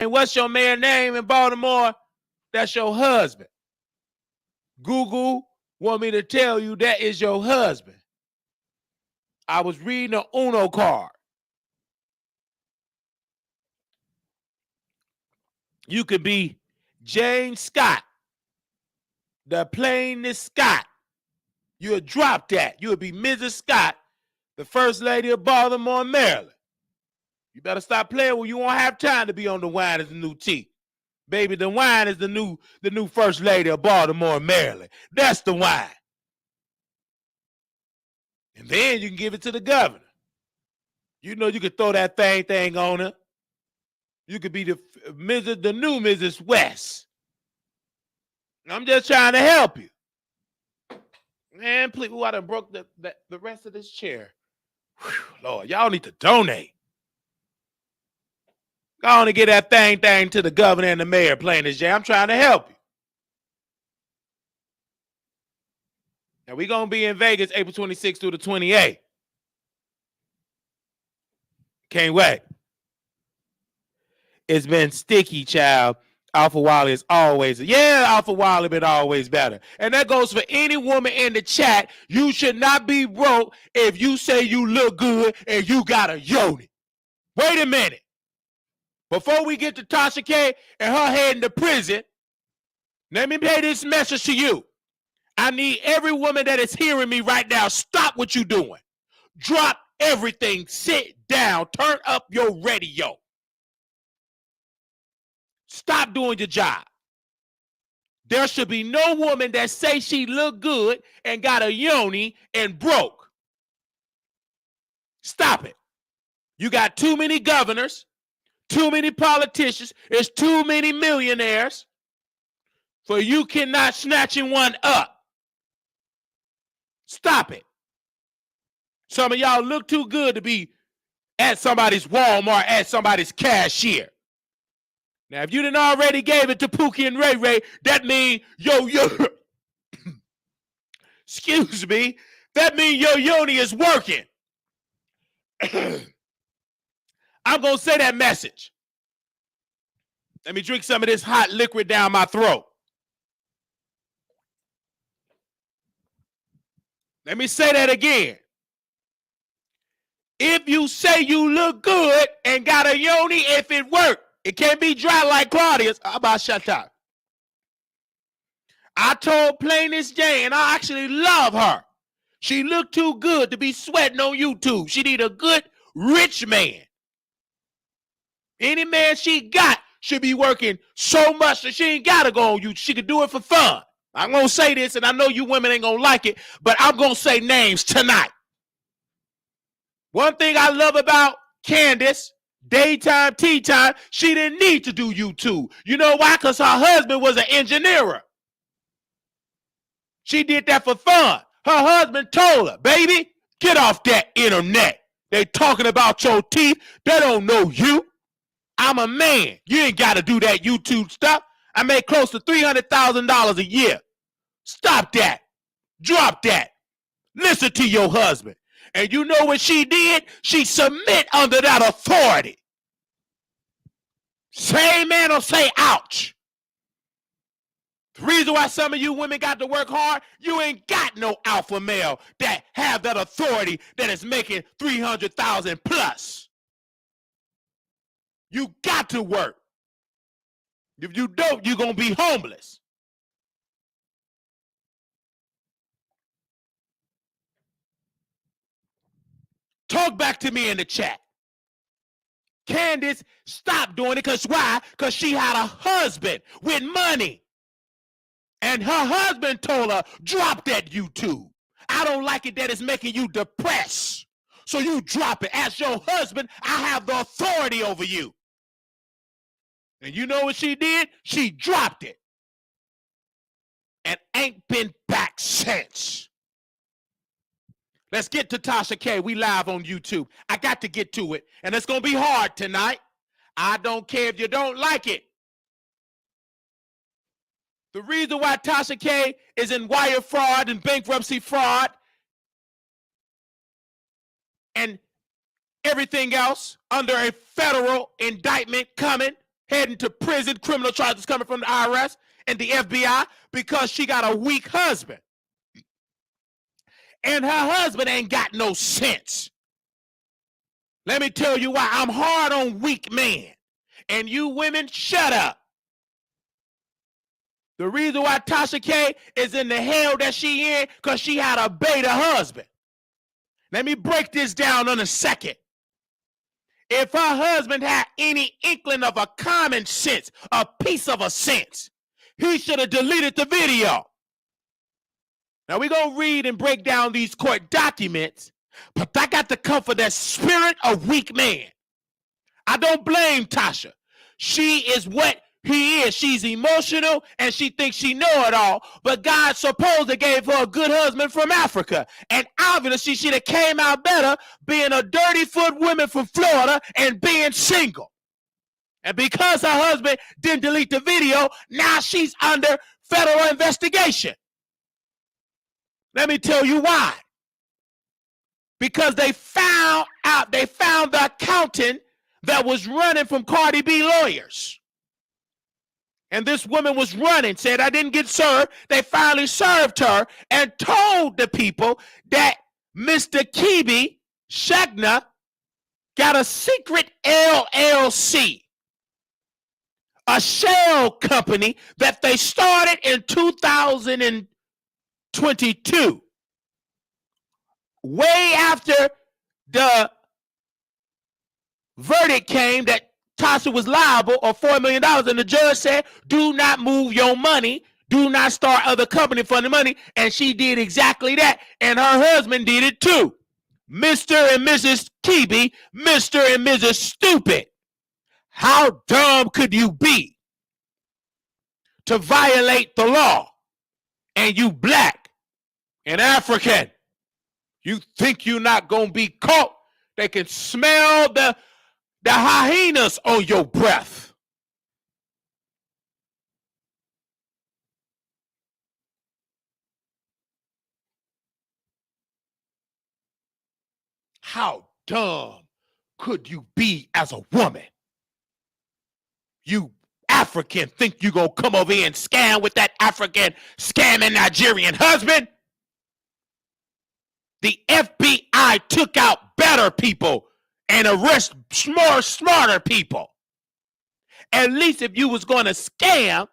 And what's your man's name in Baltimore? That's your husband. Google want me to tell you that is your husband. I was reading an Uno card. You could be Jane Scott, the plainest Scott. You would drop that. You would be Mrs. Scott, the first lady of Baltimore, Maryland. You better stop playing when you won't have time to be on the wine as the new tea. Baby, the wine is the new first lady of Baltimore, Maryland. That's the wine. And then you can give it to the governor. You know you could throw that thing on her. You could be the new Mrs. West. I'm just trying to help you. Man, please, I done broke the rest of this chair. Whew, Lord, y'all need to donate. Go on and get that thing to the governor and the mayor playing this jam. I'm trying to help you. Now, we're going to be in Vegas April 26th through the 28th. Can't wait. It's been sticky, child. Alpha Wally is always, Alpha Wally been always better. And that goes for any woman in the chat. You should not be broke if you say you look good and you got a yoni. Wait a minute. Before we get to Tasha K and her heading to prison, let me pay this message to you. I need every woman that is hearing me right now, stop what you're doing. Drop everything. Sit down. Turn up your radio. Stop doing your job. There should be no woman that say she look good and got a yoni and broke. Stop it. You got too many governors, too many politicians, there's too many millionaires for you cannot snatching one up. Stop it. Some of y'all look too good to be at somebody's Walmart, at somebody's cashier. Now, if you didn't already gave it to Pookie and Ray Ray, that means excuse me, that means your yoni is working. I'm going to say that message. Let me drink some of this hot liquid down my throat. Let me say that again. If you say you look good and got a yoni, if it worked, it can't be dry like Claudia's. How about shut up? I told Plainest Jane, and I actually love her. She looked too good to be sweating on YouTube. She need a good, rich man. Any man she got should be working so much that she ain't got to go on YouTube. She could do it for fun. I'm going to say this, and I know you women ain't going to like it, but I'm going to say names tonight. One thing I love about Candace, daytime, tea time, she didn't need to do YouTube. You know why? Because her husband was an engineer. She did that for fun. Her husband told her, baby, get off that internet. They talking about your teeth. They don't know you. I'm a man. You ain't got to do that YouTube stuff. I make close to $300,000 a year. Stop that. Drop that. Listen to your husband. And you know what she did? She submit under that authority. Say amen or say ouch. The reason why some of you women got to work hard, you ain't got no alpha male that have that authority that is making $300,000 plus. You got to work. If you don't, you're going to be homeless. Talk back to me in the chat. Candace stopped doing it because why? Because she had a husband with money. And her husband told her, drop that YouTube. I don't like it that it's making you depressed. So you drop it. As your husband, I have the authority over you. And you know what she did? She dropped it. And ain't been back since. Let's get to Tasha K. We live on YouTube. I got to get to it. And it's going to be hard tonight. I don't care if you don't like it. The reason why Tasha K is in wire fraud and bankruptcy fraud and everything else under a federal indictment coming, heading to prison, criminal charges coming from the IRS and the FBI because she got a weak husband. And her husband ain't got no sense. Let me tell you why. I'm hard on weak men. And you women, shut up. The reason why Tasha K is in the hell that she in, because she had a beta husband. Let me break this down in a second. If her husband had any inkling of a common sense, a piece of a sense, he should have deleted the video. Now we're going to read and break down these court documents, but I got to come for that spirit of weak man. I don't blame Tasha. She is what he is. She's emotional and she thinks she know it all, but God supposedly gave her a good husband from Africa. And obviously she should have came out better being a dirty foot woman from Florida and being single. And because her husband didn't delete the video, now she's under federal investigation. Let me tell you why. Because they found the accountant that was running from Cardi B lawyers. And this woman was running, said, I didn't get served. They finally served her and told the people that Mr. Kibi Shagna got a secret LLC, a shell company that they started in 2022, way after the verdict came that Tasha was liable of $4 million, and the judge said, do not move your money, do not start other company for the money, and she did exactly that, and her husband did it too. Mr. and Mrs. Kibi, Mr. and Mrs. Stupid. How dumb could you be to violate the law? And you black and African, you think you're not going to be caught? They can smell the hyenas on your breath. How dumb could you be as a woman? You African think you gonna come over here and scam with that African scamming Nigerian husband? The FBI took out better people and arrest smarter people. At least if you was going to scam,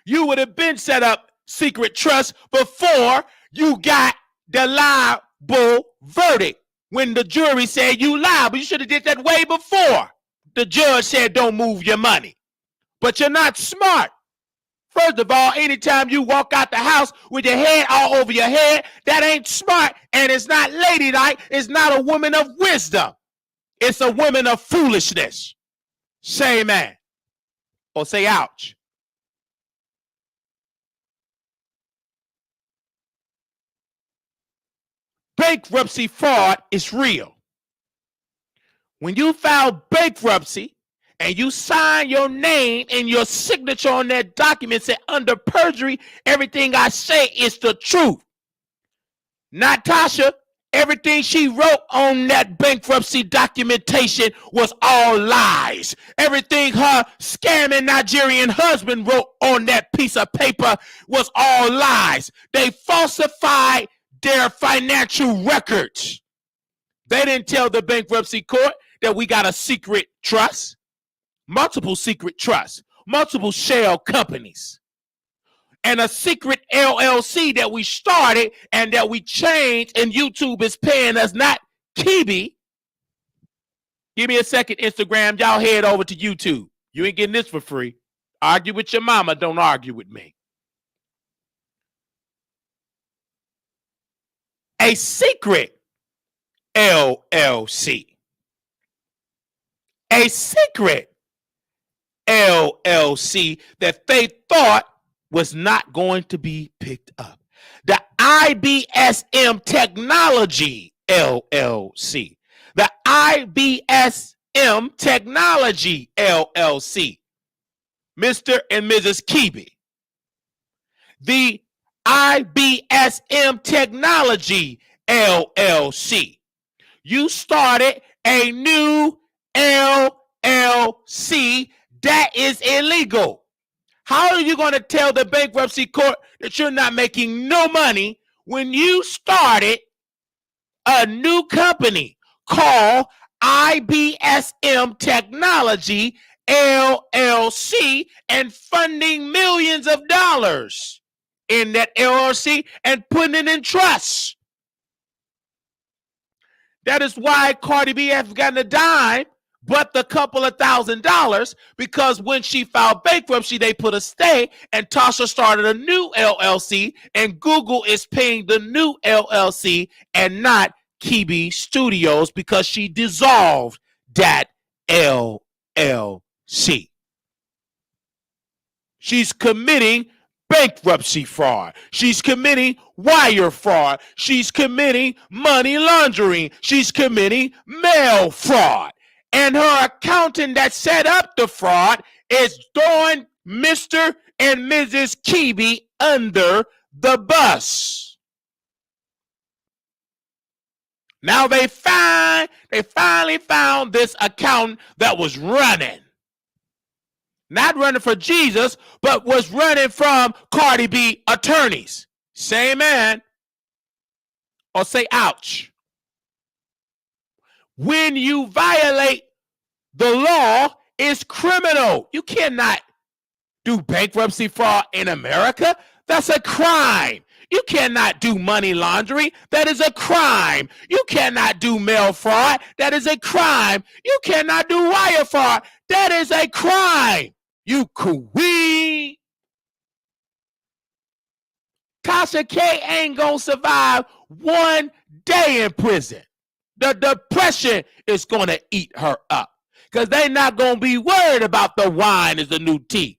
you would have been set up secret trust before you got the liable verdict. When the jury said you liable, you should have did that way before the judge said don't move your money. But you're not smart. First of all, anytime you walk out the house with your head all over your head, that ain't smart, and it's not ladylike. It's not a woman of wisdom. It's a woman of foolishness. Say amen. Or say ouch. Bankruptcy fraud is real. When you file bankruptcy and you sign your name and your signature on that document, say under perjury, everything I say is the truth. Not Tasha. Everything she wrote on that bankruptcy documentation was all lies. Everything her scamming Nigerian husband wrote on that piece of paper was all lies. They falsified their financial records. They didn't tell the bankruptcy court that we got a secret trust, multiple secret trusts, multiple shell companies, and a secret LLC that we started and that we changed, and YouTube is paying us, not Kibi. Give me a second, Instagram. Y'all head over to YouTube. You ain't getting this for free. Argue with your mama. Don't argue with me. A secret LLC. A secret LLC that they thought was not going to be picked up. The IBSM Technology LLC. The IBSM Technology LLC. Mr. and Mrs. Kibi. The IBSM Technology LLC. You started a new LLC That is illegal. How are you going to tell the bankruptcy court that you're not making no money when you started a new company called IBSM Technology LLC and funding millions of dollars in that LLC and putting it in trust? That is why Cardi B has gotten a dime, but the couple of $1,000s, because when she filed bankruptcy, they put a stay, and Tasha started a new LLC, and Google is paying the new LLC and not Kibi Studios because she dissolved that LLC. She's committing bankruptcy fraud. She's committing wire fraud. She's committing money laundering. She's committing mail fraud. And her accountant that set up the fraud is throwing Mr. and Mrs. Kibi under the bus. Now they finally found this accountant that was running. Not running for Jesus, but was running from Cardi B attorneys. Say amen or say ouch. When you violate the law, it's criminal. You cannot do bankruptcy fraud in America. That's a crime. You cannot do money laundering. That is a crime. You cannot do mail fraud. That is a crime. You cannot do wire fraud. That is a crime. You queen. Tasha K ain't gonna survive one day in prison. The depression is gonna eat her up because they're not gonna be worried about the wine is the new tea.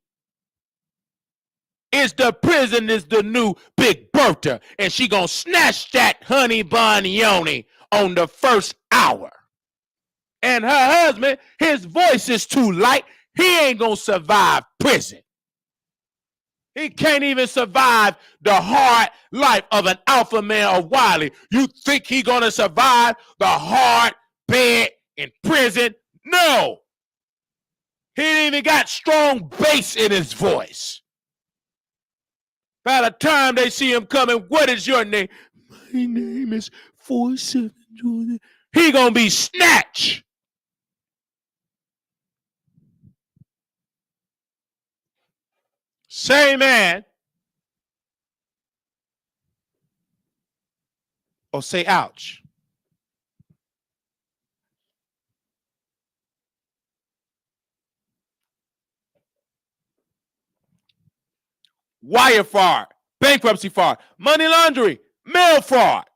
It's the prison is the new Big Bertha, and she gonna snatch that honey bun yoni on the first hour. And her husband, his voice is too light. He ain't gonna survive prison. He can't even survive the hard life of an alpha male of Wiley. You think he gonna survive the hard bed in prison? No. He ain't even got strong bass in his voice. By the time they see him coming, what is your name? My name is 47 Jordan. He gonna be snatched. Say man or say ouch. Wire fraud, bankruptcy fraud, money laundering, mail fraud.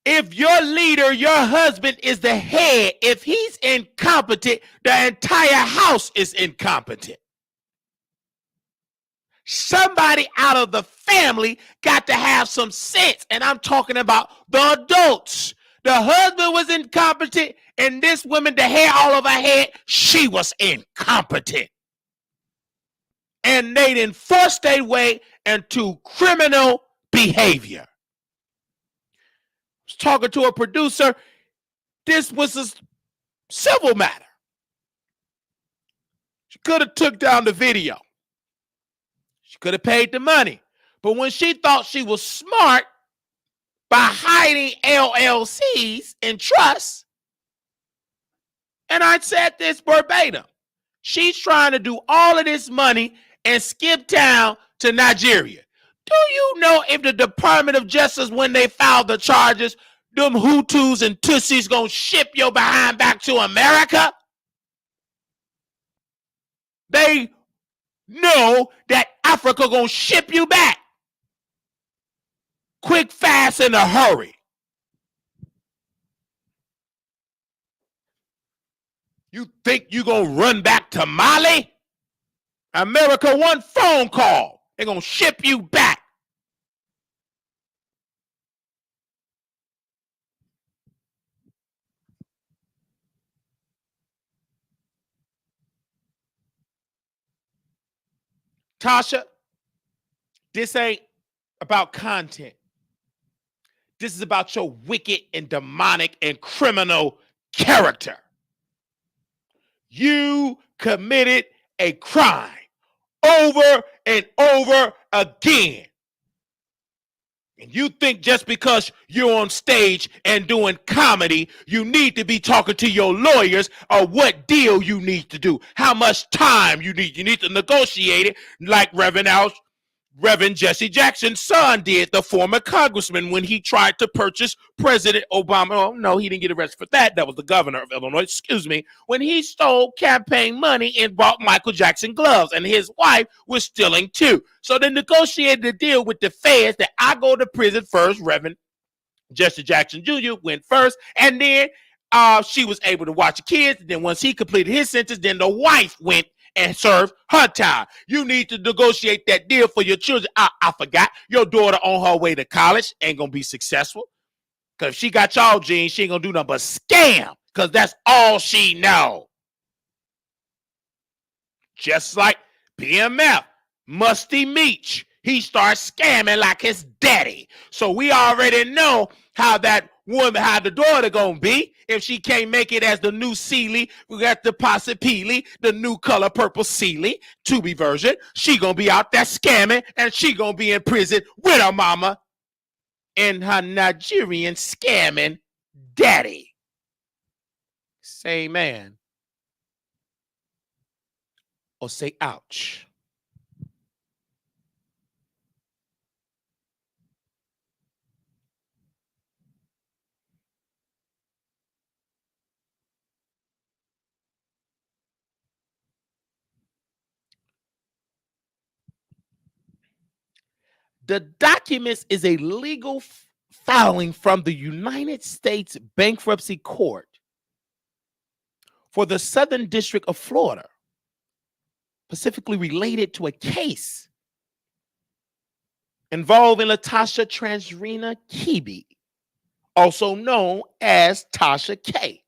If your leader, your husband is the head, if he's incompetent, the entire house is incompetent. Somebody out of the family got to have some sense, and I'm talking about the adults. The husband was incompetent, and this woman, the hair all over her head, she was incompetent. And they didn't force their way into criminal behavior. I was talking to a producer. This was a civil matter. She could have took down the video. She could have paid the money. But when she thought she was smart by hiding LLCs in trusts, and I said this verbatim, she's trying to do all of this money and skip town to Nigeria. Do you know if the Department of Justice, when they filed the charges, them Hutus and Tutsies gonna ship your behind back to America? They know that Africa gonna ship you back. Quick, fast, in a hurry. You think you gonna run back to Mali? America, one phone call, they're gonna ship you back. Tasha, this ain't about content. This is about your wicked and demonic and criminal character. You committed a crime over and over again. And you think just because you're on stage and doing comedy, you need to be talking to your lawyers or what deal you need to do, how much time you need. You need to negotiate it like Reverend Jesse Jackson's son did, the former congressman, when he tried to purchase President Obama. Oh, no, he didn't get arrested for that. That was the governor of Illinois, excuse me. When he stole campaign money and bought Michael Jackson gloves, and his wife was stealing too. So they negotiated a deal with the feds that I go to prison first. Reverend Jesse Jackson Jr. went first, and then she was able to watch the kids. Then once he completed his sentence, then the wife went and serve her time. You need to negotiate that deal for your children. I forgot. Your daughter on her way to college ain't going to be successful. Because if she got y'all genes, she ain't going to do nothing but scam. Because that's all she know. Just like BMF, Musty Meech. He starts scamming like his daddy. So we already know how that woman, how the daughter gonna be. If she can't make it as the new Sealy, we got the Posse Peely, the new color purple Sealy, Tubi version. She gonna be out there scamming, and she gonna be in prison with her mama and her Nigerian scamming daddy. Say man. Or say ouch. The documents is a legal filing from the United States Bankruptcy Court for the Southern District of Florida, specifically related to a case involving Latasha Transrena Kibi, also known as Tasha K.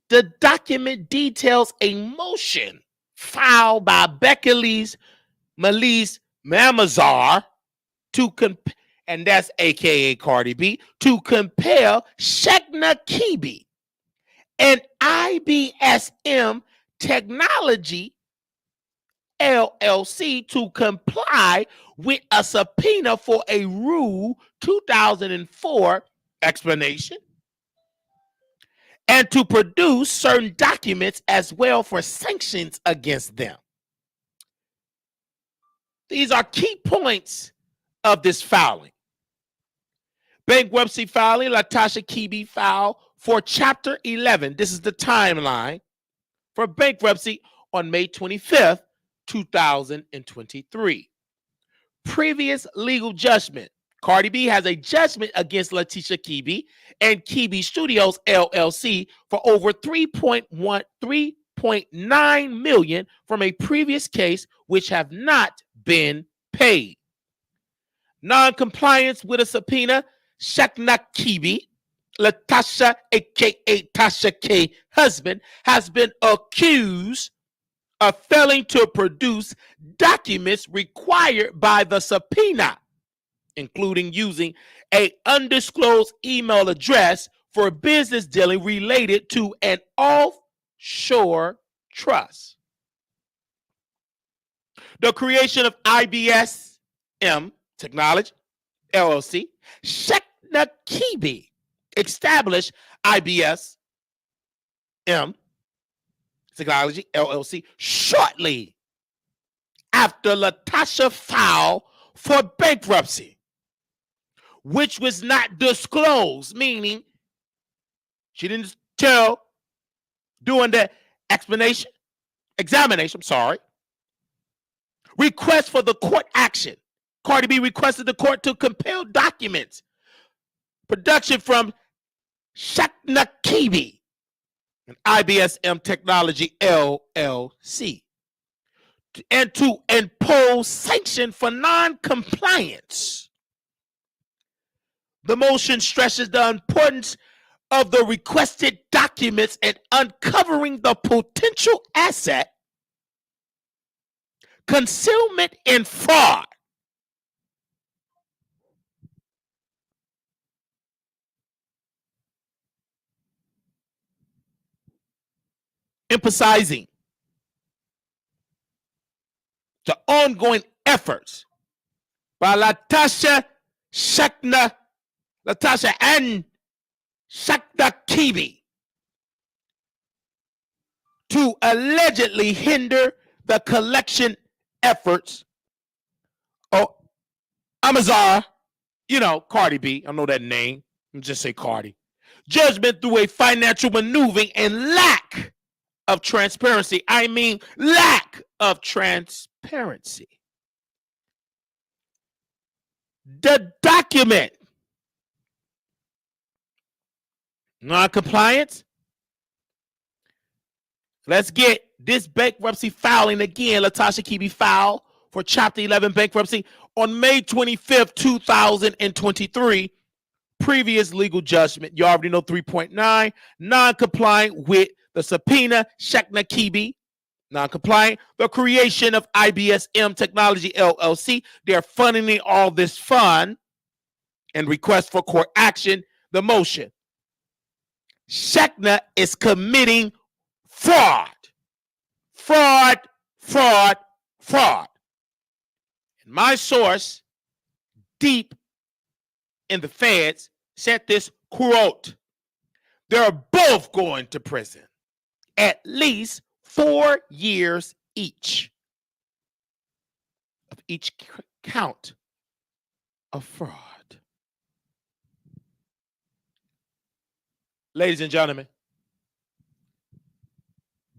The document details a motion filed by Beckley's Malise Mamazar and that's aka Cardi B, to compel Shekna Kibi and IBSM Technology LLC to comply with a subpoena for a Rule 2004 explanation and to produce certain documents as well for sanctions against them. These are key points of this filing. Bankruptcy filing, Latasha Kibi filed for Chapter 11. This is the timeline for bankruptcy on May 25th, 2023. Previous legal judgment. Cardi B has a judgment against Latasha Kibi and Kibi Studios LLC for over $3.9 million from a previous case which have not been paid. Non-compliance with a subpoena, Shekna Kibi, Latasha, aka Tasha K, husband, has been accused of failing to produce documents required by the subpoena, including using an undisclosed email address for business dealing related to an offshore trust. The creation of IBSM Technology LLC, Shekna Kibi established IBSM Technology LLC shortly after Latasha filed for bankruptcy, which was not disclosed, meaning she didn't tell during the examination, request for the court action. Cardi B requested the court to compel documents production from Shekna Kibi and IBSM Technology LLC and to impose sanction for non-compliance. The motion stresses the importance of the requested documents and uncovering the potential asset, concealment, and fraud. emphasizing the ongoing efforts by Tasha and K to allegedly hinder the collection efforts of Amazar, Cardi B. I know that name. I'll just say Cardi. Judgment through a financial maneuvering and lack of transparency. I mean, lack of transparency. The document, non-compliance. Let's get this bankruptcy filing again. Tasha K filed for Chapter 11 bankruptcy on May 25th, 2023. Previous legal judgment, you already know 3.9, non-compliant with the subpoena, Shekna Kibi, non-compliant, the creation of IBSM Technology LLC. They're funding all this fund and request for court action. The motion, Shekna is committing fraud. And my source, deep in the feds, said this, quote, they're both going to prison, at least 4 years each of each count of fraud. Ladies and gentlemen,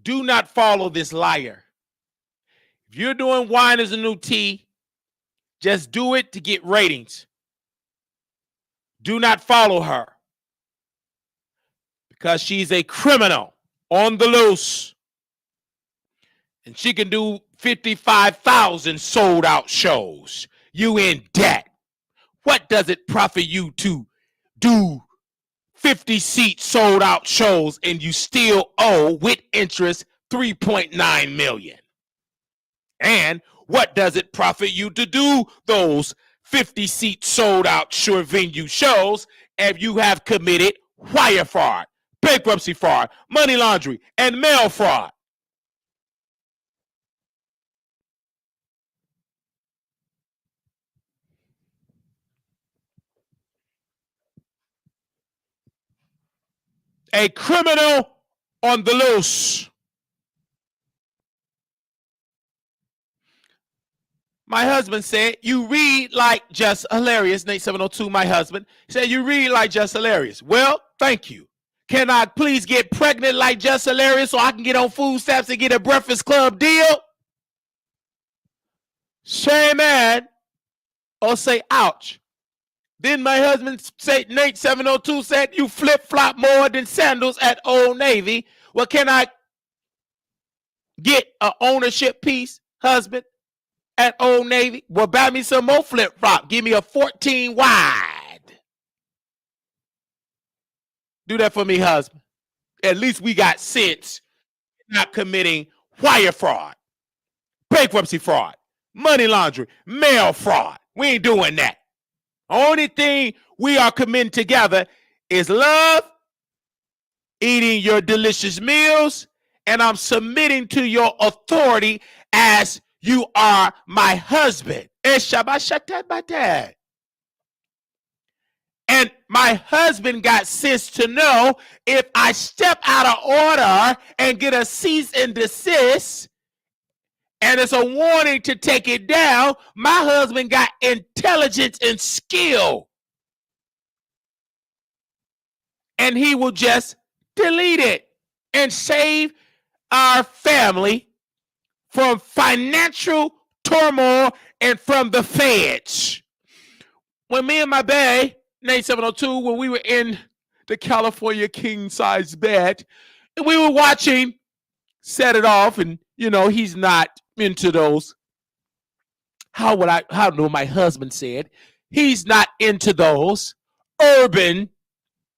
do not follow this liar. If you're doing wine is a new tea, just do it to get ratings. Do not follow her because she's a criminal on the loose. And she can do 55,000 sold out shows. You in debt. What does it profit you to do 50-seat sold out shows and you still owe with interest $3.9 million? And what does it profit you to do those 50-seat sold out sure venue shows if you have committed wire fraud, bankruptcy fraud, money laundering, and mail fraud? A criminal on the loose. My husband said, you read like Just Hilarious. Nate 702, my husband, said, you read like Just Hilarious. Well, thank you. Can I please get pregnant like Just Hilarious so I can get on food stamps and get a Breakfast Club deal? Say amen or say ouch. Then my husband said, Nate 702 said, you flip-flop more than sandals at Old Navy. Well, can I get an ownership piece, husband, at Old Navy? Well, buy me some more flip-flop. Give me a 14 wide. Do that for me, husband. At least we got sense, not committing wire fraud, bankruptcy fraud, money laundering, mail fraud. We ain't doing that. Only thing we are committing together is love, eating your delicious meals, and I'm submitting to your authority as you are my husband. And my husband got sense to know if I step out of order and get a cease and desist, and it's a warning to take it down, my husband got intelligence and skill. And he will just delete it and save our family from financial turmoil and from the feds. When me and my bae, Nate 702, when we were in the California king size bed, and we were watching Set It Off, and he's not into those. How do my husband said he's not into those urban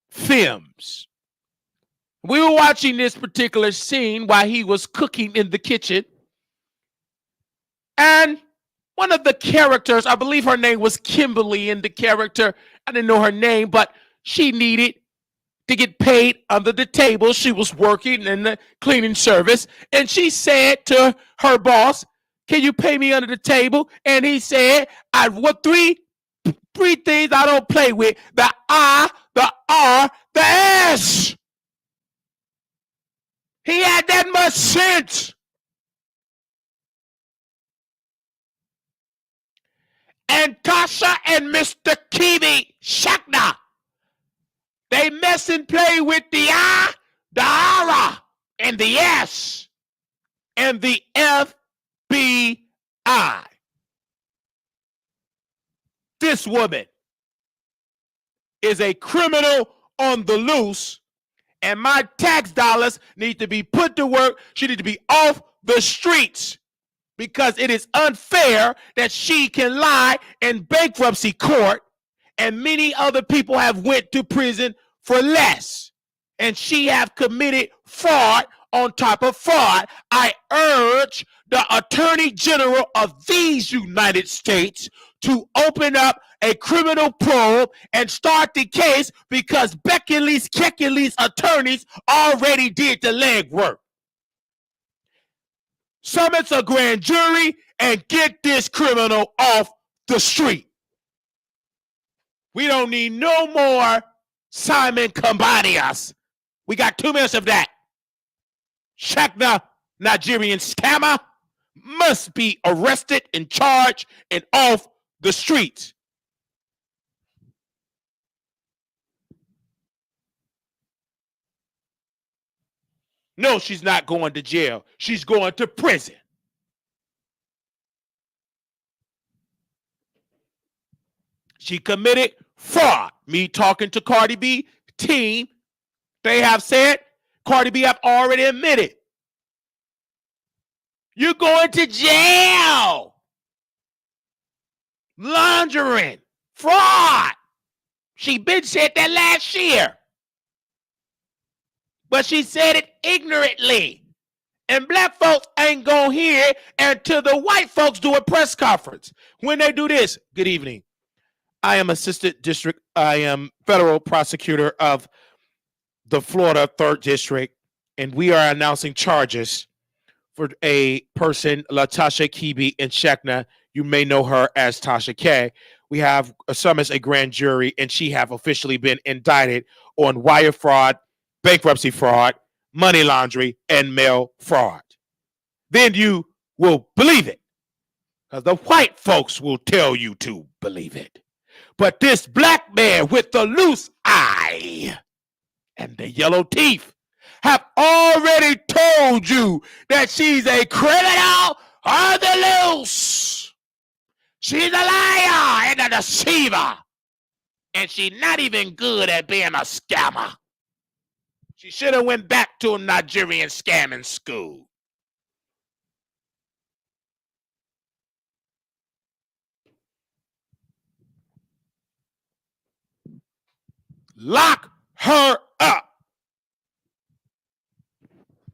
films. We were watching this particular scene while he was cooking in the kitchen, and one of the characters, I believe her name was Kimberly in the character, I didn't know her name, but she needed to get paid under the table. She was working in the cleaning service, and she said to her boss, "Can you pay me under the table?" And he said, "I what three things I don't play with: the I, the R, the S." He had that much sense. And Tasha and Mr. Kiwi Shakna, they mess and play with the I, the R, and the S, and the FBI. This woman is a criminal on the loose, and my tax dollars need to be put to work. She need to be off the streets, because it is unfair that she can lie in bankruptcy court, and many other people have went to prison for less, and she have committed fraud on top of fraud. I urge the Attorney General of these United States to open up a criminal probe and start the case, because Becky's Kecky's attorneys already did the legwork. Summons a grand jury and get this criminal off the street. We don't need no more Simon Combanias. We got 2 minutes of that. Shakna, Nigerian scammer, must be arrested and charged and off the streets. No, she's not going to jail. She's going to prison. She committed fraud. Me talking to Cardi B team, they have said, Cardi B have already admitted, you're going to jail. Laundering, fraud. She been said that last year, but she said it ignorantly. And black folks ain't gonna hear it until the white folks do a press conference. When they do this, good evening. I am I am federal prosecutor of the Florida 3rd District, and we are announcing charges for a person, Tasha K in Shakna. You may know her as Tasha K. We have summons a grand jury, and she have officially been indicted on wire fraud, bankruptcy fraud, money laundering, and mail fraud. Then you will believe it, because the white folks will tell you to believe it. But this black man with the loose eye and the yellow teeth have already told you that she's a criminal on the loose. She's a liar and a deceiver. And she's not even good at being a scammer. She should have went back to a Nigerian scamming school. Lock her up.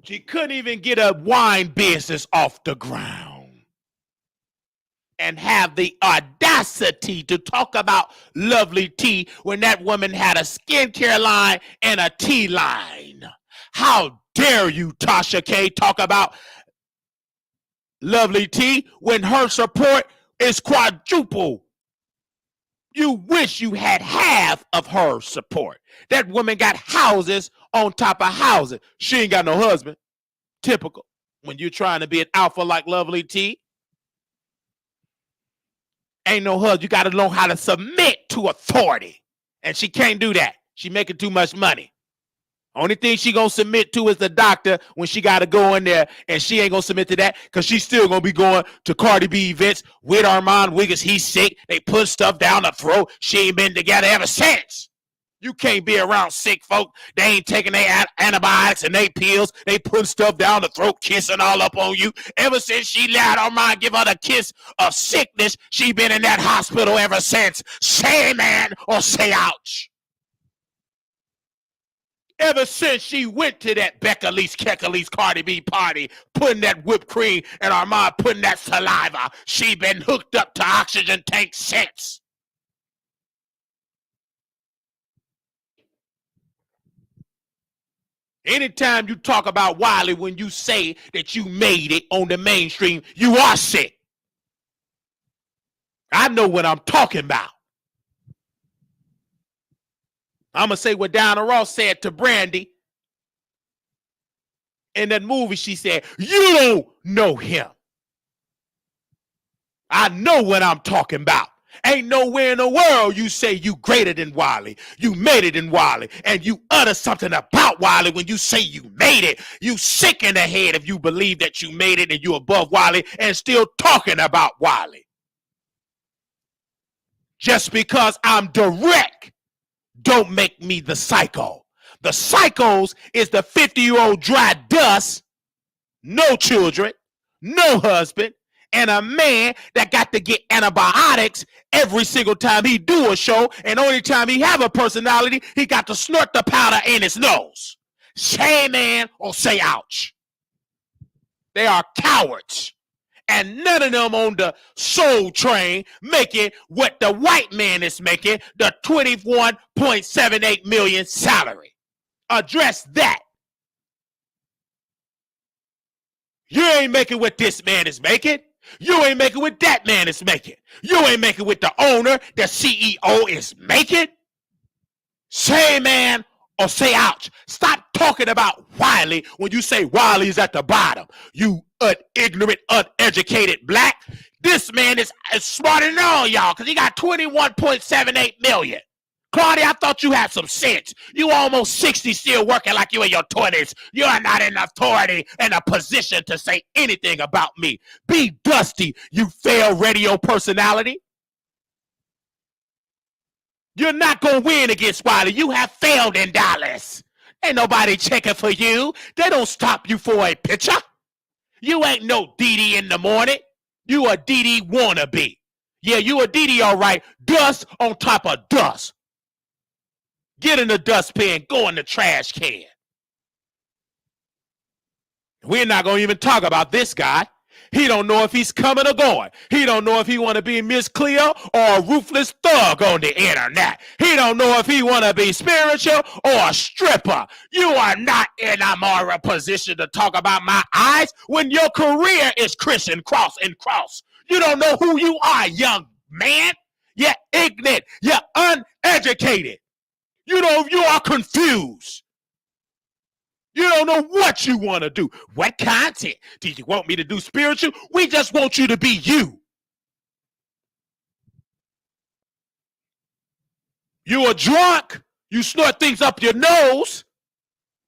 She couldn't even get a wine business off the ground and have the audacity to talk about Lovely Tea when that woman had a skincare line and a tea line. How dare you, Tasha K, talk about Lovely Tea when her support is quadruple? You wish you had half of her support. That woman got houses on top of houses. She ain't got no husband. Typical. When you're trying to be an alpha like Lovely T, ain't no husband. You got to know how to submit to authority. And she can't do that. She making too much money. Only thing she gonna submit to is the doctor when she gotta go in there, and she ain't gonna submit to that because she's still gonna be going to Cardi B events with Armand Wiggins. He's sick. They put stuff down the throat. She ain't been together ever since. You can't be around sick folk. They ain't taking their antibiotics and they pills. They put stuff down the throat, kissing all up on you. Ever since she let Armand give her the kiss of sickness, she been in that hospital ever since. Say amen or say ouch. Ever since she went to that Becky's Kecky's Cardi B party, putting that whipped cream and Armand putting that saliva, she been hooked up to oxygen tank since. Anytime you talk about Wiley, when you say that you made it on the mainstream, you are sick. I know what I'm talking about. I'm going to say what Diana Ross said to Brandy in that movie. She said, you don't know him. I know what I'm talking about. Ain't nowhere in the world you say you greater than Wiley. You made it in Wiley. And you utter something about Wiley when you say you made it. You sick in the head if you believe that you made it and you above Wiley and still talking about Wiley. Just because I'm direct don't make me the psycho. The psychos is the 50-year-old dry dust, no children, no husband, and a man that got to get antibiotics every single time he do a show, and only time he have a personality, he got to snort the powder in his nose. Say man or say ouch. They are cowards. And none of them on the soul train making what the white man is making, the 21.78 million salary. Address that. You ain't making what this man is making. You ain't making what that man is making. You ain't making what the owner, the CEO is making. Say man or say ouch. Stop talking about Wiley when you say Wiley's at the bottom. You ignorant, uneducated black. This man is smarter than all y'all because he got 21.78 million. Claudia, I thought you had some sense. You almost 60 still working like you in your 20s. You are not in authority and a position to say anything about me. Be dusty, you failed radio personality. You're not going to win against Wiley. You have failed in Dallas. Ain't nobody checking for you. They don't stop you for a picture. You ain't no Dee in the morning. You a Dee wannabe. Yeah, you a Dee all right. Dust on top of dust. Get in the dustbin, go in the trash can. We're not going to even talk about this guy. He don't know if he's coming or going. He don't know if he want to be Miss Cleo or a ruthless thug on the internet. He don't know if he want to be spiritual or a stripper. You are not in a moral position to talk about my eyes when your career is Christian cross and cross. You don't know who you are, young man. You're ignorant. You're uneducated. You are confused. You don't know what you want to do. What content? Do you want me to do spiritual? We just want you to be you. You a drunk. You snort things up your nose.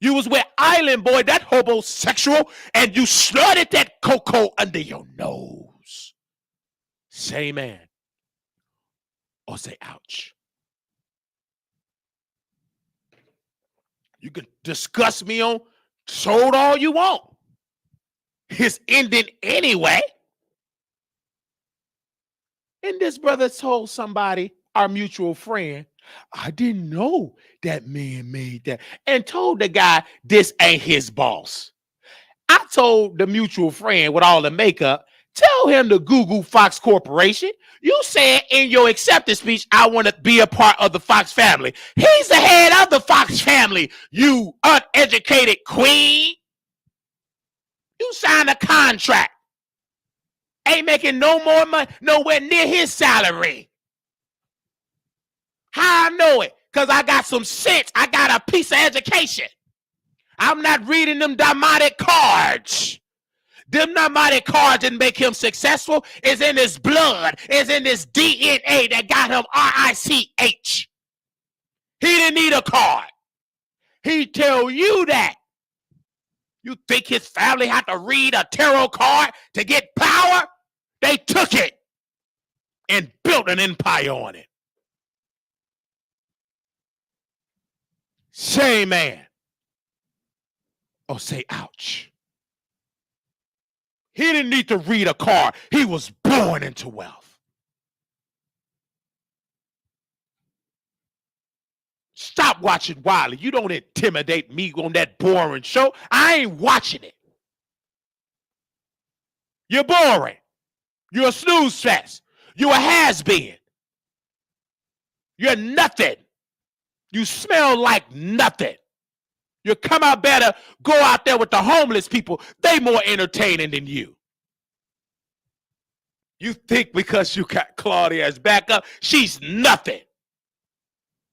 You was with Island Boy, that homosexual, and you snorted that cocoa under your nose. Say man. Or say ouch. You can discuss me on sold all you want. It's ending anyway. And this brother told somebody, our mutual friend, I didn't know that man made that. And told the guy, this ain't his boss. I told the mutual friend with all the makeup, tell him to Google Fox Corporation. You said in your acceptance speech, I want to be a part of the Fox family. He's the head of the Fox family, you uneducated queen. You signed a contract. Ain't making no more money, nowhere near his salary. How I know it? Because I got some sense. I got a piece of education. I'm not reading them demotic cards. Them pneumatic cards didn't make him successful. It's in his blood. It's in his DNA that got him RICH. He didn't need a card. He tell you that. You think his family had to read a tarot card to get power? They took it and built an empire on it. Say man. Or say ouch. He didn't need to read a card. He was born into wealth. Stop watching Wiley. You don't intimidate me on that boring show. I ain't watching it. You're boring. You're a snooze fest. You're a has-been. You're nothing. You smell like nothing. You come out better, go out there with the homeless people. They more entertaining than you. You think because you got Claudia as backup, she's nothing.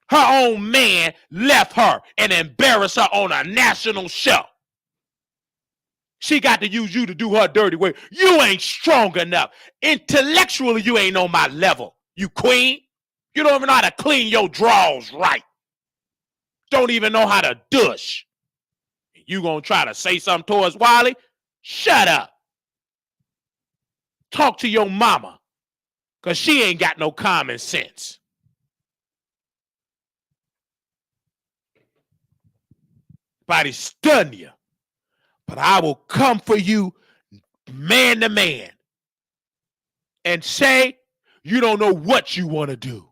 Her own man left her and embarrassed her on a national show. She got to use you to do her dirty work. You ain't strong enough. Intellectually, you ain't on my level. You queen. You don't even know how to clean your drawers right. Don't even know how to douche. You gonna try to say something towards Wiley? Shut up. Talk to your mama, because she ain't got no common sense. Body stun you. But I will come for you man to man and say you don't know what you want to do.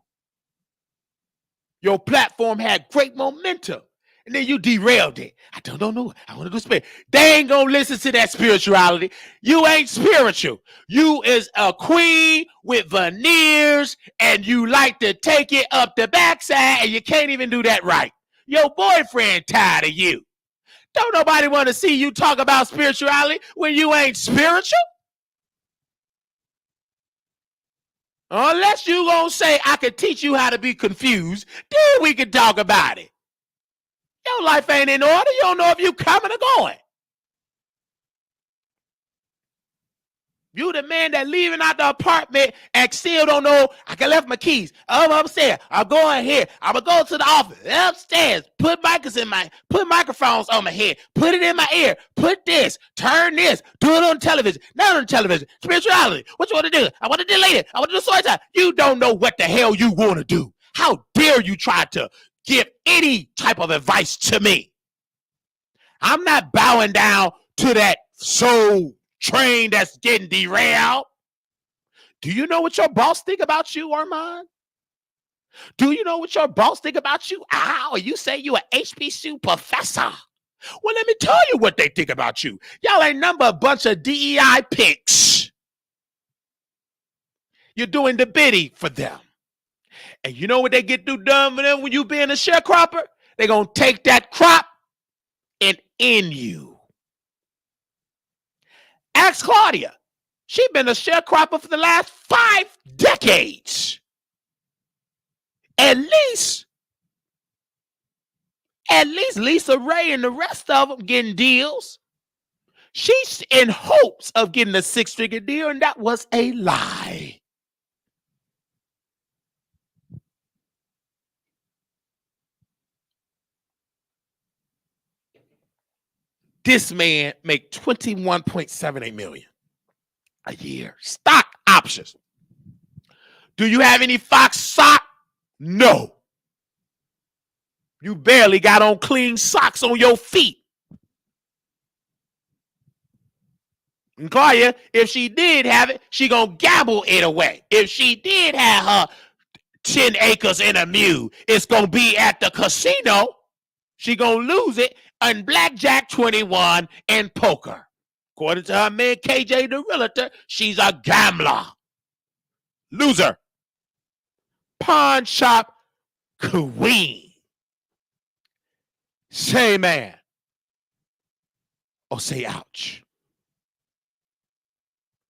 Your platform had great momentum, and then you derailed it. I don't know. I want to do spirit. They ain't going to listen to that spirituality. You ain't spiritual. You is a queen with veneers, and you like to take it up the backside, and you can't even do that right. Your boyfriend tired of you. Don't nobody want to see you talk about spirituality when you ain't spiritual. Unless you gonna say, I can teach you how to be confused, then we can talk about it. Your life ain't in order. You don't know if you coming or going. You the man that leaving out the apartment and still don't know, I can left my keys. I'm upstairs. I'm going here. I'm gonna go to the office. Upstairs. Put microphones on my head. Put it in my ear. Put this. Turn this. Do it on television. Not on television. Spirituality. What you want to do? I want to delete it. I want to do story time. You don't know what the hell you want to do. How dare you try to give any type of advice to me? I'm not bowing down to that soul train that's getting derailed. Do you know what your boss think about you, Armand? Do you know what your boss think about you? Ow, you say you an HBCU professor. Well, let me tell you what they think about you. Y'all ain't number a bunch of DEI picks. You're doing the biddy for them. And you know what they get done for them when you being a sharecropper? They're going to take that crop and end you. Ask Claudia. She's been a sharecropper for the last 5 decades. At least Lisa Ray and the rest of them getting deals. She's in hopes of getting a 6-figure deal, and that was a lie. This man make $21.78 million a year. Stock options. Do you have any Fox stock? No. You barely got on clean socks on your feet. And Claudia, if she did have it, she gonna gamble it away. If she did have her 10 acres and a mule, it's gonna be at the casino. She gonna lose it on blackjack 21 and poker. According to her man KJ the realtor, she's a gambler. Loser. Pawn shop queen. Say man. Or say ouch.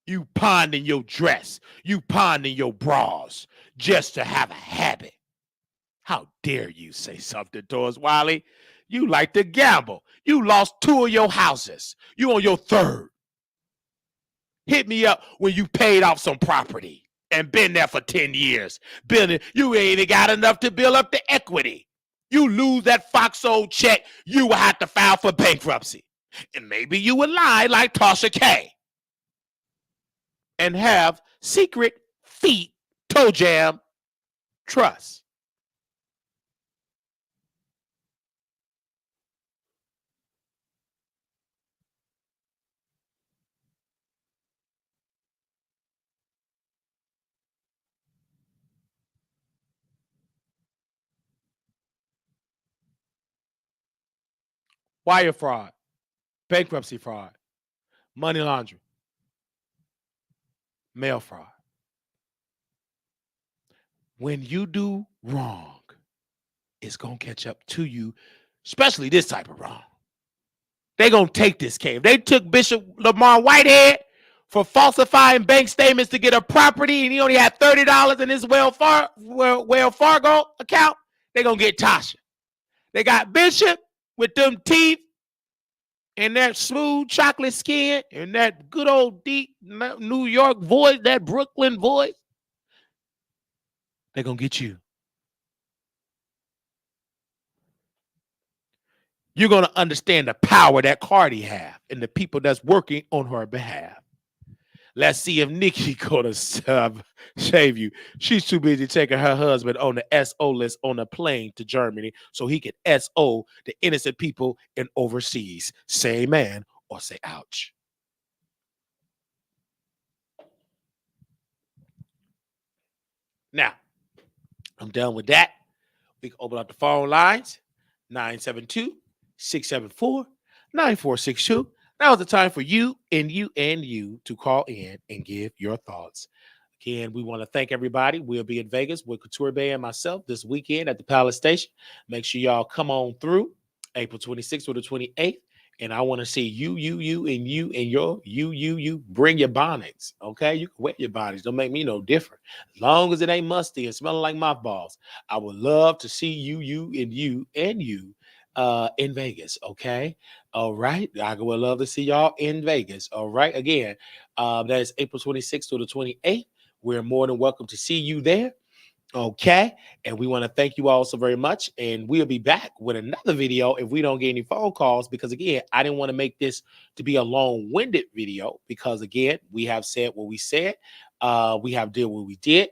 You pawned in your dress. You pawned in your bras just to have a habit. How dare you say something towards Wiley? You like to gamble. You lost 2 of your houses. You on your 3rd. Hit me up when you paid off some property and been there for 10 years. Building, you ain't even got enough to build up the equity. You lose that Foxhole check, you will have to file for bankruptcy. And maybe you would lie like Tasha K and have secret feet toe jam trust. Wire fraud, bankruptcy fraud, money laundering, mail fraud. When you do wrong, it's going to catch up to you especially this type of wrong. They gonna take this case. If they took Bishop Lamar Whitehead for falsifying bank statements to get a property and he only had $30 in his Wells Fargo account, they gonna get Tasha. They got Bishop with them teeth and that smooth chocolate skin and that good old deep New York voice, that Brooklyn voice. They're gonna get you. You're gonna understand the power that Cardi have and the people that's working on her behalf. Let's see if Nikki gonna save you. She's too busy taking her husband on the SO list on a plane to Germany so he can SO the innocent people in overseas. Say amen or say ouch. Now, I'm done with that. We can open up the phone lines 972 674 9462. Now is the time for you and you and you to call in and give your thoughts. Again, we want to thank everybody. We'll be in Vegas with Couture Bay and myself this weekend at the Palace Station. Make sure y'all come on through April 26th or the 28th. And I want to see you, and you. Bring your bonnets, okay? You can wear your bonnets. Don't make me no different. As long as it ain't musty and smelling like mothballs, I would love to see you in Vegas, okay? All right. I would love to see y'all in Vegas, all right? Again, that is April 26th to the 28th. We're more than welcome to see you there. Okay. And we want to thank you all so very much. And we'll be back with another video if we don't get any phone calls. Because again, I didn't want to make this to be a long-winded video because again, we have said what we said. We have did what we did.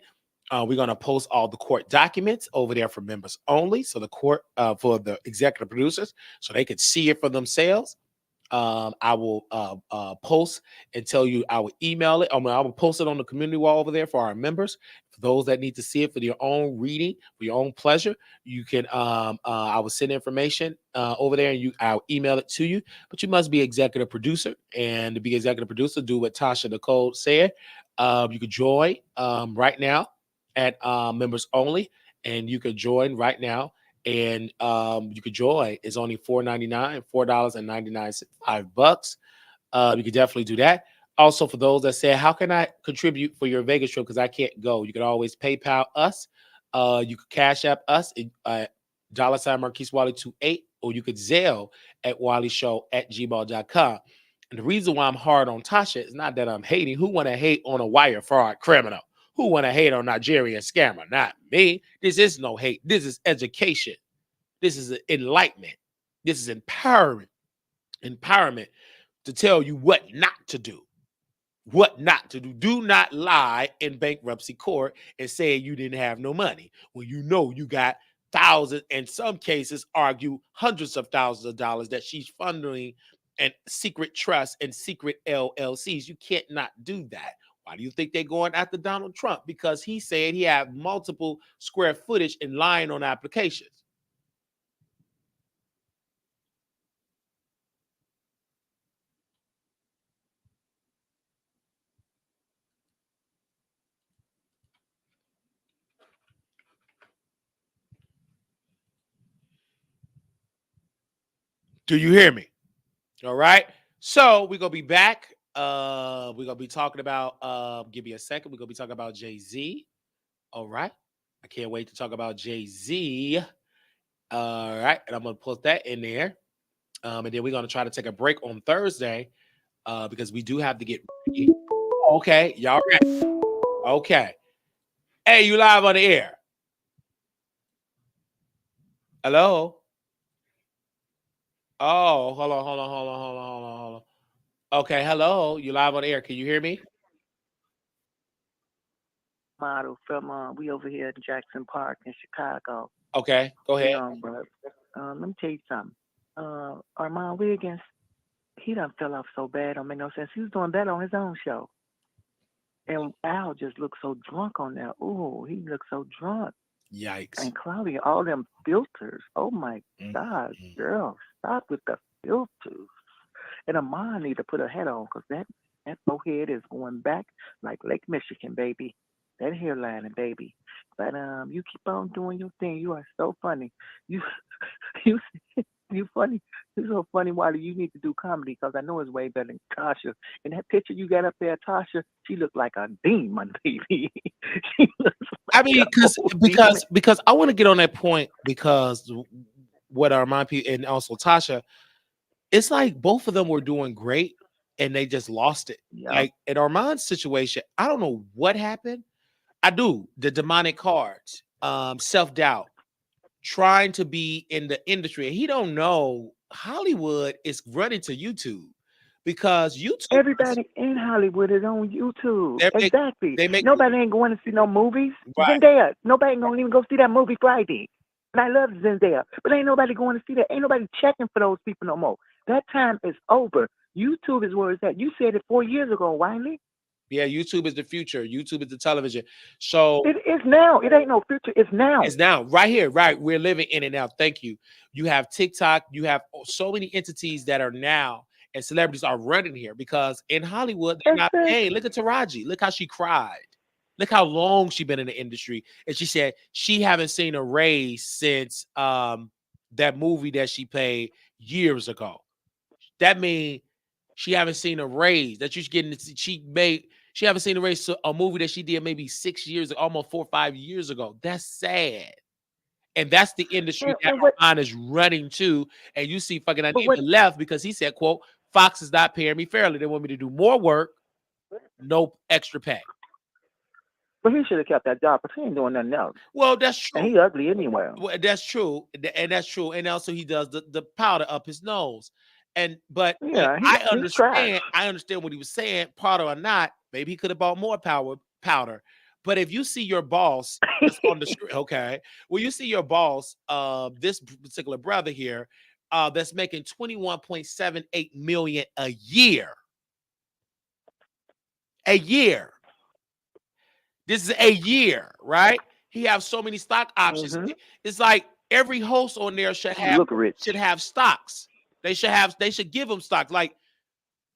We're going to post all the court documents over there for members only. So the court for the executive producers, so they could see it for themselves. I will post and tell you, I will email it. I will post it on the community wall over there for our members. For those that need to see it for your own reading, for your own pleasure, you can, I will send information over there and I'll email it to you. But you must be executive producer. And to be executive producer, do what Tasha Nicole said. You could join right now at members only. And you could join right now. And you could join. It's only $4.99, $4.99, $5. You could definitely do that. Also, for those that say, how can I contribute for your Vegas trip? Because I can't go. You can always PayPal us. You could Cash App us at $ Marquise Wiley 28, or you could Zelle at WileyShow@gmail.com. And the reason why I'm hard on Tasha is not that I'm hating. Who want to hate on a wire fraud criminal? Who want to hate on Nigerian scammer? Not me. This is no hate. This is education. This is enlightenment. This is empowerment. Empowerment to tell you what not to do. What not to do. Do not lie in bankruptcy court and say you didn't have no money when you know you got thousands, in some cases, argue hundreds of thousands of dollars that she's funding and secret trusts and secret LLCs. You can't not do that. Why do you think they're going after Donald Trump? Because he said he had multiple square footage and lying on applications. Do you hear me? All right. So we're gonna be back. We're gonna be talking about give me a second. We're gonna be talking about Jay-Z. All right. I can't wait to talk about Jay-Z. All right, and I'm gonna put that in there. And then we're gonna try to take a break on Thursday because we do have to get ready. Okay, y'all ready? Okay. Hey, you live on the air. Hello? Oh, hold on. Okay, hello. You live on the air. Can you hear me? Model from we over here in Jackson Park in Chicago. Okay, go ahead. But let me tell you something. Armand Wiggins, he done fell off so bad. Don't make no sense. He was doing that on his own show, and Al just looked so drunk on there. Ooh, he looked so drunk. Yikes. And Claudia, all them filters. Oh my God, girl, stop with the filters. And Armand need to put a hat on because that forehead is going back like Lake Michigan, baby. That hairline, baby. But you keep on doing your thing. You are so funny. You you You funny. You're so funny, Wiley. You need to do comedy because I know it's way better than Tasha. And that picture you got up there, Tasha, she looked like a demon, baby. She looks I like mean, a whole demon. because I want to get on that point because what Armand and also Tasha, it's like both of them were doing great and they just lost it. Yeah. Like in Armand's situation, I don't know what happened. I do the demonic cards, self-doubt, trying to be in the industry. He don't know Hollywood is running to YouTube because YouTube Everybody in Hollywood is on YouTube. they make Exactly. they make Nobody ain't going to see no movies. right. Zendaya. Nobody ain't gonna even go see that movie Friday. And I love Zendaya. But ain't nobody going to see that. Ain't nobody checking for those people no more. That time is over. YouTube is where it's at. You said it 4 years ago, Wiley. Yeah, YouTube is the future. YouTube is the television. So It is now. It ain't no future. It's now. it's now right here, right? We're living in it now. Thank you. You have TikTok. You have so many entities that are now and celebrities are running here because in Hollywood they're not paying. Look at Taraji. Look how she cried. Look how long she's been in the industry, and she said she haven't seen a raise since that movie that she played years ago. That means she haven't seen a raise that she's getting. She haven't seen a raise to a movie that she did maybe 6 years, almost 4 or 5 years ago. That's sad. And that's the industry that Armand is running to. And you see fucking Anima left because he said, quote, Fox is not paying me fairly. They want me to do more work, no extra pay. But he should have kept that job, but he ain't doing nothing else. Well, that's true. And he ugly anyway. Well, that's true. And that's true. And also he does the powder up his nose. But yeah, I understand what he was saying, powder or not. Maybe he could have bought more powder. But if you see your boss on the screen, okay, well, you see your boss, this particular brother here, that's making $21.78 million a year. A year. This is a year, right? He has so many stock options. Mm-hmm. It's like every host on there should have stocks. They should give them stocks, like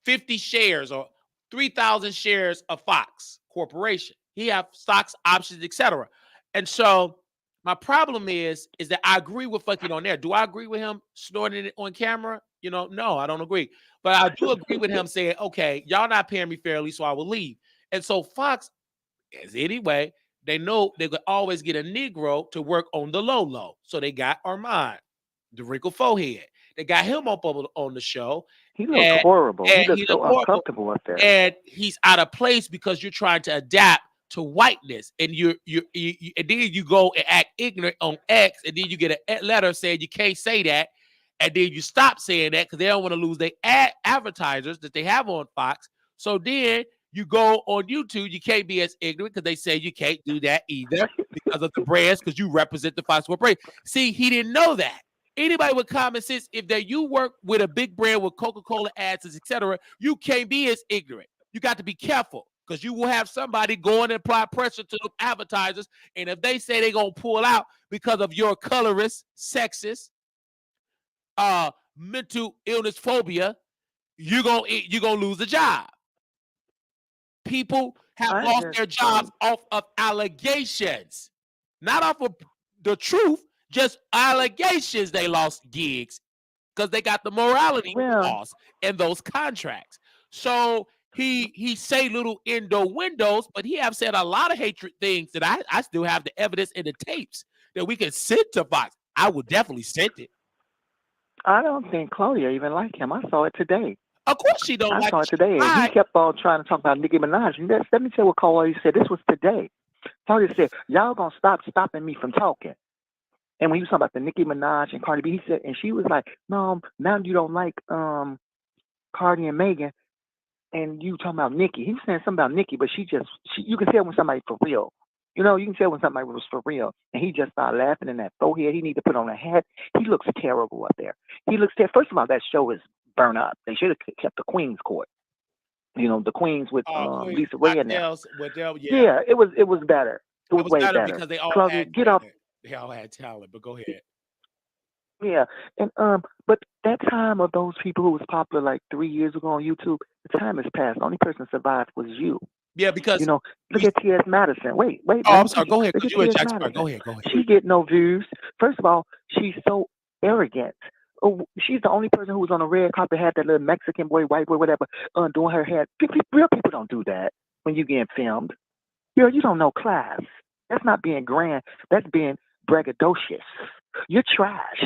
50 shares or 3,000 shares of Fox Corporation. He have stocks, options, etc. And so my problem is that I agree with fucking on there. Do I agree with him snorting it on camera? No, I don't agree. But I do agree with him saying, okay, y'all not paying me fairly, so I will leave. And so Fox, as anyway, they know they could always get a Negro to work on the low. So they got Armand, the wrinkled forehead. They got him up on the show. He looks horrible. He looks so uncomfortable up there. And he's out of place because you're trying to adapt to whiteness. And you and then you go and act ignorant on X, and then you get a letter saying you can't say that. And then you stop saying that because they don't want to lose their advertisers that they have on Fox. So then you go on YouTube, you can't be as ignorant because they say you can't do that either because of the brands, because you represent the Fox Corporation. See, he didn't know that. Anybody with common sense, if you work with a big brand with Coca-Cola ads, etc., you can't be as ignorant. You got to be careful because you will have somebody going and apply pressure to the advertisers. And if they say they're going to pull out because of your colorist, sexist, mental illness phobia, you're gonna lose a job. People have lost their jobs off of allegations, not off of the truth, just allegations. They lost gigs because they got the morality laws in those contracts. So he say little windows, but he have said a lot of hatred things that I still have the evidence in the tapes that we can send to Fox. I would definitely send it. I don't think Claudia even like him. I saw it today. Of course she don't. I saw it today, and he kept on trying to talk about Nicki Minaj. And let me tell you what Claudia said. This was today. Claudia said, "Y'all gonna stop stopping me from talking." And when he was talking about the Nicki Minaj and Cardi B, he said, and she was like, "No, now you don't like Cardi and Megan, and you talking about Nicki." He was saying something about Nicki, but you can tell when somebody for real. You can tell when somebody was for real. And he just started laughing in that forehead. He need to put on a hat. He looks terrible up there. He looks terrible. First of all, that show is burnt up. They should have kept the Queen's Court. The Queens with Lisa Ray in there. Yeah, it was better. It was way better because they all Claudia, get off. They all had talent, but go ahead. Yeah, and but that time of those people who was popular like 3 years ago on YouTube, the time has passed. The only person survived was you. Yeah, because look at T.S. Madison. Wait. Oh, I'm sorry. Go ahead. You were Jack Sparrow. Go ahead. She get no views. First of all, she's so arrogant. she's the only person who was on the red carpet, had that little Mexican boy, white boy, whatever, doing her hair. Real people don't do that when you getting filmed. Girl, you don't know class. That's not being grand. That's being braggadocious. You're trash.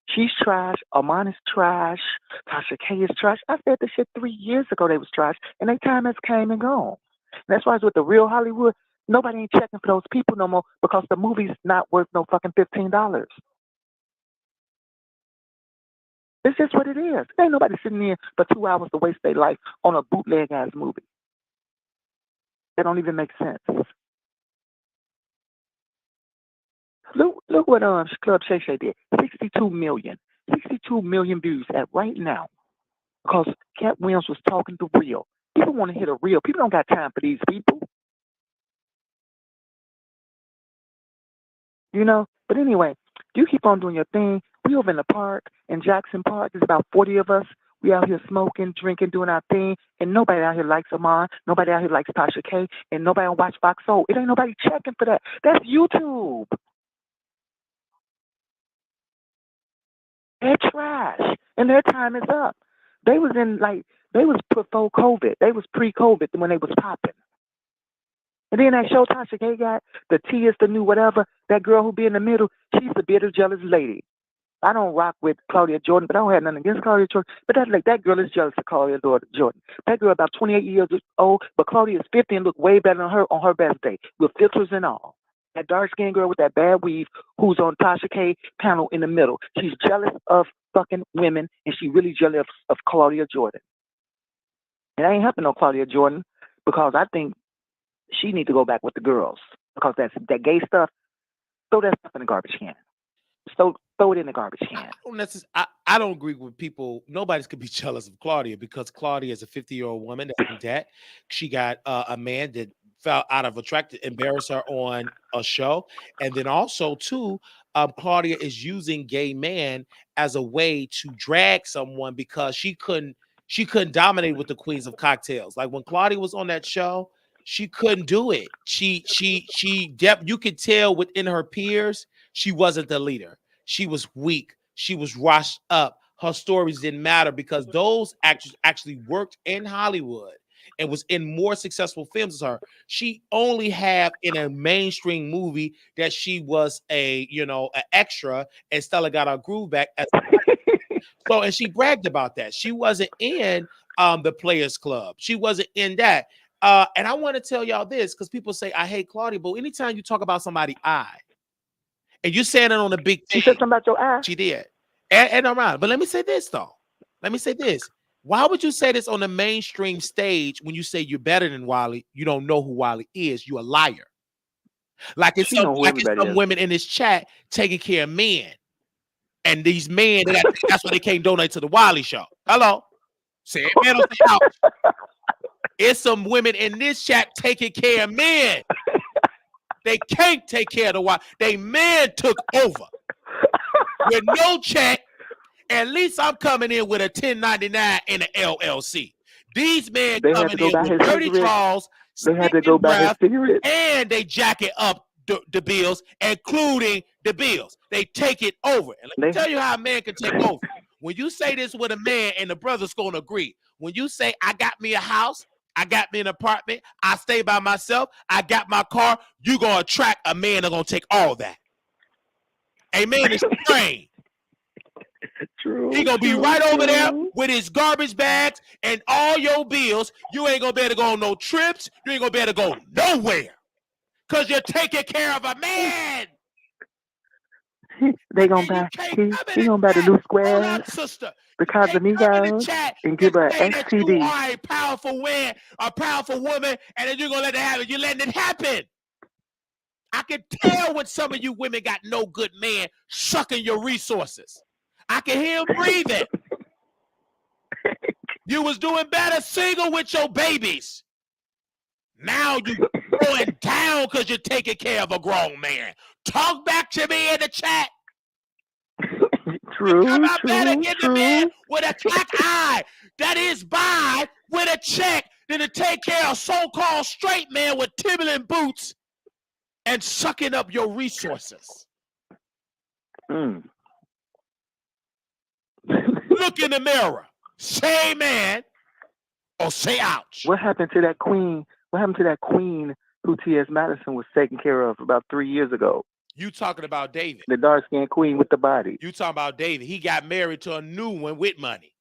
She's trash. Amon is trash. Tasha K is trash. I said this shit 3 years ago. They was trash, and their time has came and gone. That's why it's with the real Hollywood. Nobody ain't checking for those people no more because the movie's not worth no fucking $15. It's just what it is. Ain't nobody sitting there for 2 hours to waste their life on a bootleg ass movie. That don't even make sense. Look what Club Shay Shay did. 62 million. 62 million views at right now. Because Cat Williams was talking the real. People want to hear the real. People don't got time for these people. You know? But anyway, you keep on doing your thing. We over in the park, in Jackson Park. There's about 40 of us. We out here smoking, drinking, doing our thing. And nobody out here likes Amon. Nobody out here likes Tasha K. And nobody watch Fox Soul. It ain't nobody checking for that. That's YouTube. They're trash, and their time is up. They was before COVID. They was pre-COVID when they was popping. And then that show Tasha K got, the T is the new whatever, that girl who be in the middle, she's a bitter, jealous lady. I don't rock with Claudia Jordan, but I don't have nothing against Claudia Jordan. But that girl is jealous of Claudia Jordan. That girl about 28 years old, but Claudia is 50 and look way better than her on her best day, with filters and all. That dark-skinned girl with that bad weave who's on Tasha K panel in the middle. She's jealous of fucking women, and she really jealous of Claudia Jordan. And I ain't helping no Claudia Jordan because I think she need to go back with the girls because that gay stuff, throw that stuff in the garbage can. So throw it in the garbage can. I don't agree with people. Nobody's could be jealous of Claudia because Claudia is a 50-year-old woman that she got a man that fell out of attraction, embarrassed her on a show. And then also too, Claudia is using gay man as a way to drag someone because she couldn't dominate with the Queens of Cocktails. Like when Claudia was on that show, she couldn't do it. You could tell within her peers, she wasn't the leader. She was weak. She was washed up. Her stories didn't matter because those actors actually worked in Hollywood and was in more successful films as her. She only had in a mainstream movie that she was an extra, and Stella got her groove back. And she bragged about that. She wasn't in the Players Club. She wasn't in that. And I want to tell y'all this because people say I hate Claudia, but anytime you talk about somebody's eye, and you're saying it on a big She said something about your eye. She did. And around. But let me say this, though. Let me say this. Why would you say this on the mainstream stage when you say you're better than Wally? You don't know who Wally is. You're a liar. Like it's some women in this chat taking care of men. And these men, that's why they can't donate to the Wally show. Hello. Say it, man, don't say ouch. It's some women in this chat taking care of men. They can't take care of the wife. They men took over with no check. At least I'm coming in with a 1099 and an LLC. These men coming in with dirty draws, they had to go buy his cigarettes, and they jacket up the bills, including the bills. They take it over. And let me tell you how a man can take over. When you say this with a man, and the brother's going to agree. When you say, I got me a house, I got me an apartment, I stay by myself, I got my car, you're going to attract a man that's going to take all that. A man is trained. True. He gonna be right over there with his garbage bags and all your bills. You ain't gonna be able to go on no trips. You ain't gonna be able to go nowhere. Cause you're taking care of a man. They gonna buy he gonna buy the new squares, sister. the Casamigos, and give her an STD. You are a powerful man, a powerful woman, and then you're gonna let it happen. You're letting it happen. I can tell when some of you women got no good man sucking your resources. I can hear him breathing. You was doing better single with your babies. Now you going down because you're taking care of a grown man. Talk back to me in the chat. True, better get the man with a black eye that is by with a check than to take care of so-called straight man with Timberland boots and sucking up your resources. Look in the mirror. Say amen or say ouch. What happened to that queen? What happened to that queen who T.S. Madison was taking care of about 3 years ago? You talking about David. The dark-skinned queen with the body. You talking about David. He got married to a new one with money.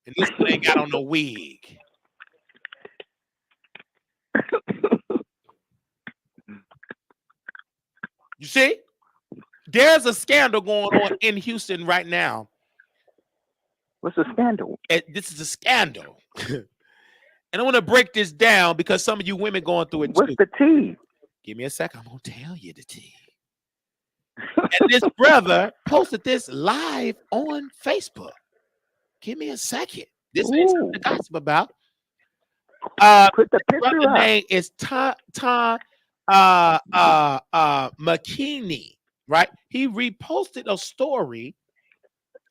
And this one ain't got on no wig. You see? There's a scandal going on in Houston right now. What's the scandal? This is a scandal. And I want to break this down because some of you women going through it What's too. the tea? Give me a second. I'm going to tell you the tea. And this brother posted this live on Facebook. Give me a second. This ain't something to gossip about. Put the picture Brother up. name is Tom McKinney, right? He reposted a story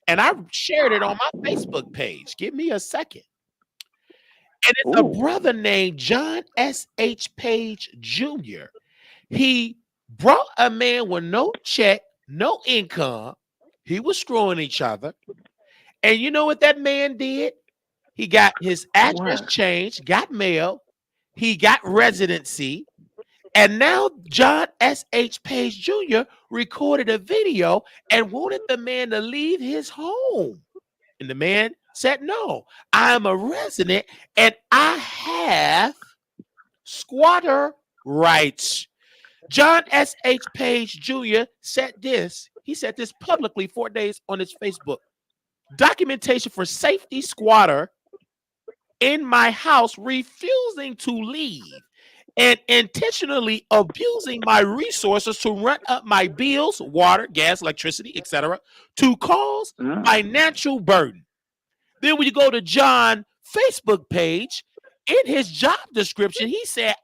and I shared it on my Facebook page. Give me a second. And it's a brother named John S.H. Page Jr. He brought a man with no check, no income. He was screwing each other. And you know what that man did? He got his address changed, got mail. He got residency. And now John S.H. Page Jr. recorded a video and wanted the man to leave his home. And the man said, no, I'm a resident and I have squatter rights. John S.H. Page Jr. said this. He said this publicly 4 days on his Facebook. Documentation for safety squatter in my house refusing to leave and intentionally abusing my resources to run up my bills, water, gas, electricity, etc., to cause financial burden. Then when you go to John's Facebook page, in his job description, he said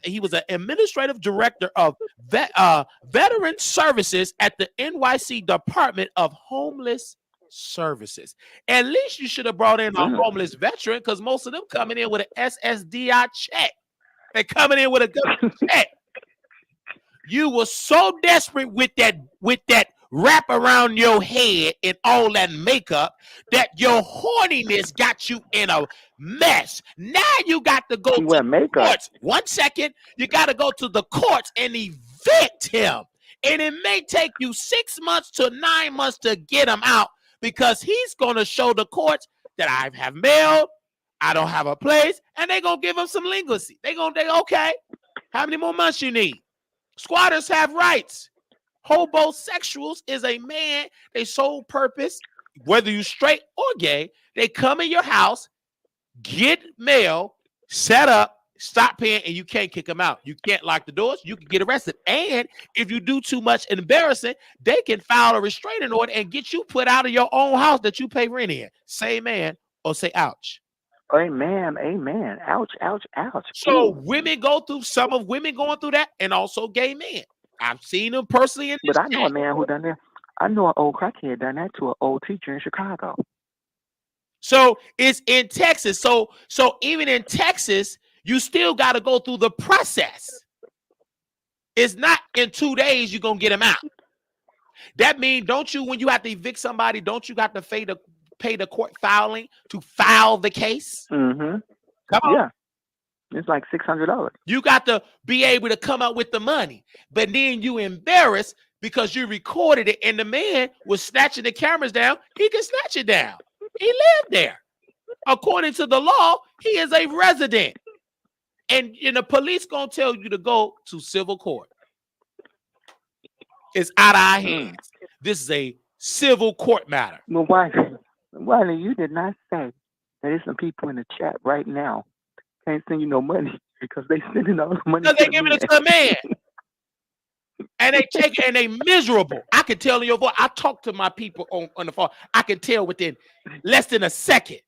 he was an administrative director of veteran services at the NYC Department of Homeless Services. At least you should have brought in a homeless veteran because most of them coming in with an SSDI check. They're coming in with a government check. You were so desperate with that wrap around your head and all that makeup that your horniness got you in a mess. Now you got to go to the courts. 1 second, you got to go to the courts and evict him. And it may take you 6 months to 9 months to get him out because he's going to show the courts that I have mailed, I don't have a place, and they're going to give him some leniency. They're okay, how many more months you need? Squatters have rights. Hobosexuals is a man, they sole purpose, whether you straight or gay, they come in your house, get mail, set up, stop paying, and you can't kick them out. You can't lock the doors. You can get arrested. And if you do too much embarrassing, they can file a restraining order and get you put out of your own house that you pay rent in. Say amen or say ouch. Amen. Amen. Ouch, ouch, ouch. So women go through, some of women going through that, and also gay men. I've seen them personally in this. But I know a man who done that. I know an old crackhead done that to an old teacher in Chicago. So it's in Texas. So even in Texas, you still got to go through the process. It's not in 2 days you're going to get them out. That means, don't you, when you have to evict somebody, don't you got to pay the court filing to file the case? Mm-hmm. Come on. Yeah. It's like $600. You got to be able to come up with the money. But then you embarrassed because you recorded it and the man was snatching the cameras down. He can snatch it down. He lived there. According to the law, he is a resident. And the police going to tell you to go to civil court. It's out of our hands. This is a civil court matter. Well, why you did not say that there's some people in the chat right now can't send you no money because they sending all the money. Because they giving it to a man. And they take it and they miserable. I can tell in your voice. I talk to my people on the phone. I can tell within less than a second.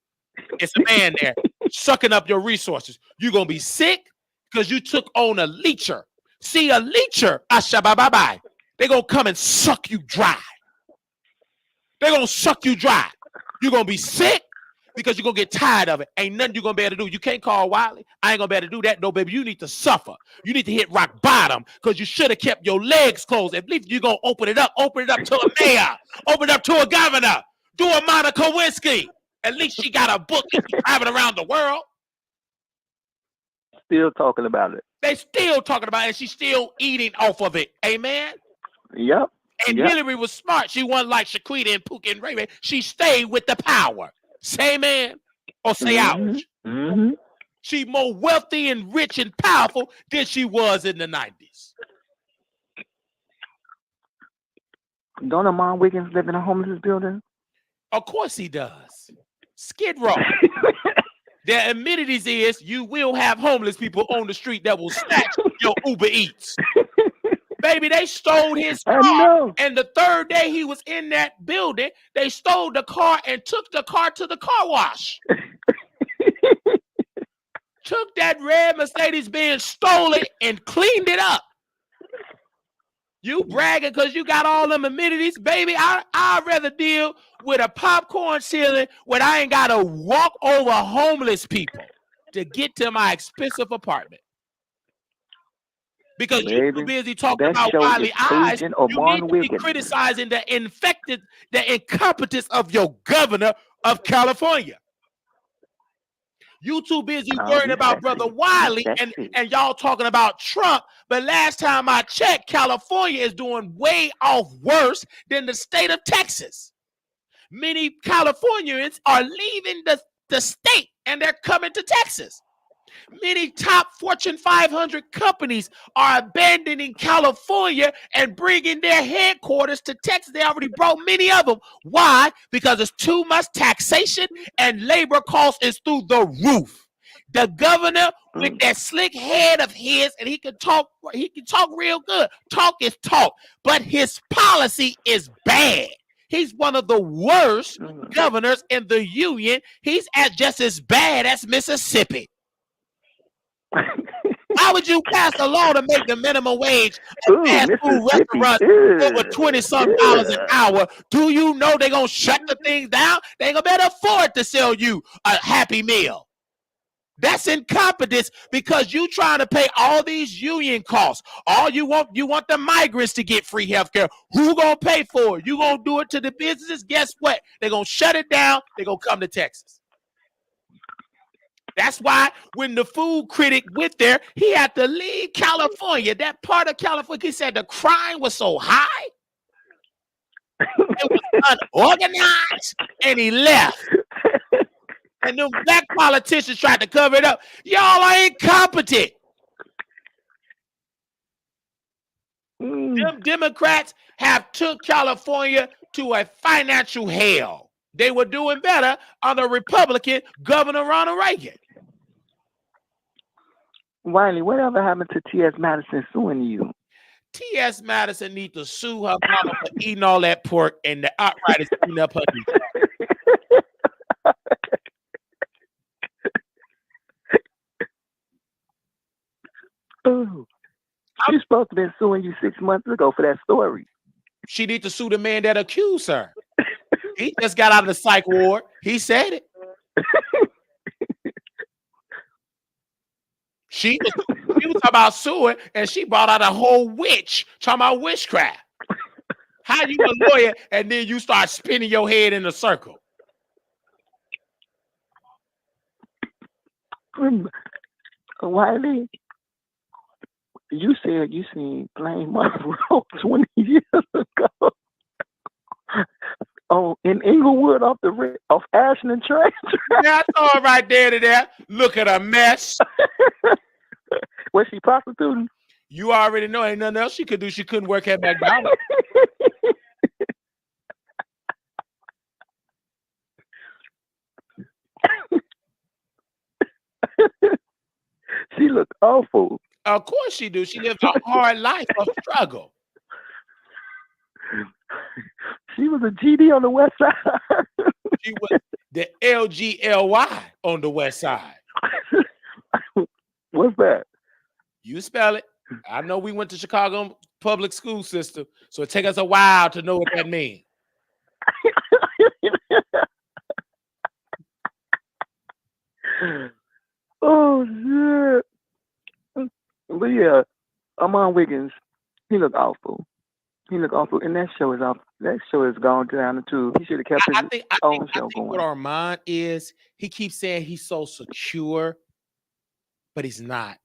It's a man there sucking up your resources. You're going to be sick because you took on a leecher. See, a leecher, bye. They're going to come and suck you dry. They're going to suck you dry. You're going to be sick because you're going to get tired of it. Ain't nothing you're going to be able to do. You can't call Wiley. I ain't going to be able to do that. No, baby, you need to suffer. You need to hit rock bottom because you should have kept your legs closed. At least you're going to open it up to a mayor. Open it up to a governor. Do a Monica Lewinsky. At least she got a book and she's traveling around the world. Still talking about it. They still talking about it, and she's still eating off of it. Amen. Yep. And Hillary was smart. She wasn't like Shaquita and Pookie and Ray Ray. She stayed with the power. Say amen or say ouch. Mm-hmm. She more wealthy and rich and powerful than she was in the 90s. Don't Amon Wiggins live in a homeless building? Of course he does. Skid Row. Their amenities is you will have homeless people on the street that will snatch your Uber Eats. Baby, they stole his car, and the third day he was in that building, they stole the car and took the car to the car wash. Took that red Mercedes-Benz, stole it, and cleaned it up. You bragging because you got all them amenities, baby. I'd rather deal with a popcorn ceiling when I ain't got to walk over homeless people to get to my expensive apartment. Because you're too busy talking about Wiley eyes. You need to be criticizing the incompetence of your governor of California. You too busy worrying about Brother Wiley and y'all talking about Trump. But last time I checked, California is doing way off worse than the state of Texas. Many Californians are leaving the state and they're coming to Texas. Many top Fortune 500 companies are abandoning California and bringing their headquarters to Texas. They already brought many of them. Why? Because it's too much taxation and labor cost is through the roof. The governor with that slick head of his, and he can talk real good. Talk is talk, but his policy is bad. He's one of the worst governors in the union. He's just as bad as Mississippi. How would you pass a law to make the minimum wage of fast food restaurants over $20-some an hour? Do you know they're going to shut the things down? They ain't going to be able to afford to sell you a Happy Meal. That's incompetence because you trying to pay all these union costs. All you want the migrants to get free health care. Who going to pay for it? You going to do it to the businesses? Guess what? They're going to shut it down. They're going to come to Texas. That's why when the food critic went there, he had to leave California. That part of California, he said the crime was so high. It was unorganized, and he left. And them black politicians tried to cover it up. Y'all are incompetent. Them Democrats have took California to a financial hell. They were doing better under Republican Governor Ronald Reagan. Wiley, whatever happened to T.S. Madison suing you? T.S. Madison needs to sue her mama for eating all that pork and the outright is eating up her knee. Oh, she's supposed to have been suing you 6 months ago for that story. She needs to sue the man that accused her. He just got out of the psych ward. He said it. She was talking about suing, and she brought out a whole witch talking about witchcraft. How you a lawyer, and then you start spinning your head in a circle? Wiley, you said you seen Blaine Monroe 20 years ago. Oh, in Inglewood off Ashland Train. That's all right there to there. Look at a mess. Was she prostituting? You already know ain't nothing else she could do. She couldn't work at McDonald's. She looked awful. Of course she do. She lived a hard life of struggle. She was a GD on the west side. She was the LGLY on the west side. What's that? You spell it. I know we went to Chicago public school system, so it take us a while to know what that means. Oh, shit. But yeah, Amon Wiggins, he looked awful. He look awful, and that show is off. That show is gone down the tube. He should have kept his own show I think what going. Armand is, he keeps saying he's so secure, but he's not.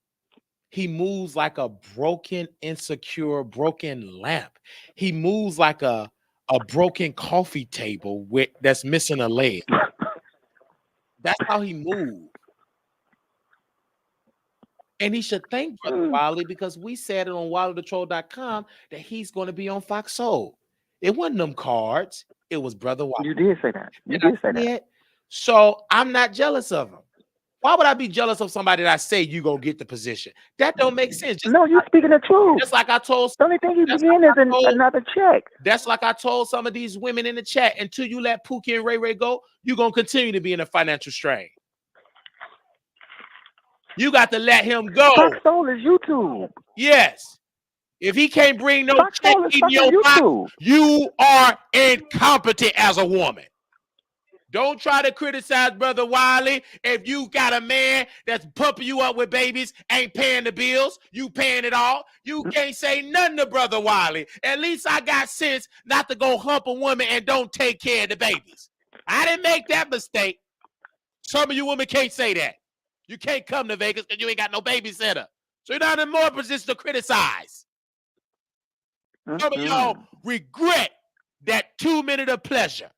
He moves like a broken, insecure, broken lamp. He moves like a broken coffee table that's missing a leg. That's how he moves. And he should thank Brother Wiley, because we said it on WileyTheTroll.com that he's going to be on Fox Soul. It wasn't them cards. It was Brother Wiley. You did say that. You did say that. So I'm not jealous of him. Why would I be jealous of somebody that I say you gonna get the position? That don't make sense. No, you're speaking the truth. Just like I told. The only thing he's getting is another check. That's like I told some of these women in the chat. Until you let Pookie and Ray Ray go, you're gonna continue to be in a financial strain. You got to let him go. Fox Soul is YouTube. Yes. If he can't bring no Fox check Soul is in your YouTube. box, you are incompetent as a woman. Don't try to criticize Brother Wiley if you got a man that's pumping you up with babies, ain't paying the bills, you paying it all. You can't say nothing to Brother Wiley. At least I got sense not to go hump a woman and don't take care of the babies. I didn't make that mistake. Some of you women can't say that. You can't come to Vegas because you ain't got no babysitter. So you're not in more position to criticize. Some of y'all regret that 2 minutes of pleasure.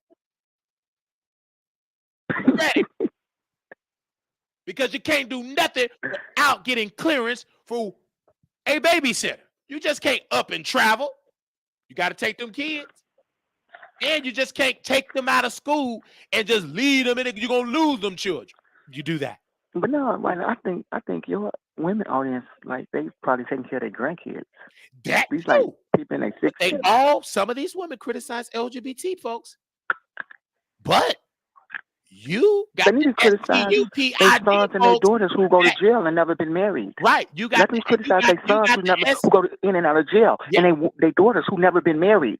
Because you can't do nothing without getting clearance for a babysitter. You just can't up and travel. You got to take them kids. And you just can't take them out of school and just leave them in it. You're going to lose them children. You do that. But no, I think your women audience, like, they probably taking care of their grandkids. That these too. Like people in their 60s. Some of these women criticize LGBT folks. But you got they need to criticize their sons and their daughters who go to jail and never been married. Right. You got let them criticize their sons who go in and out of jail, and their daughters who never been married.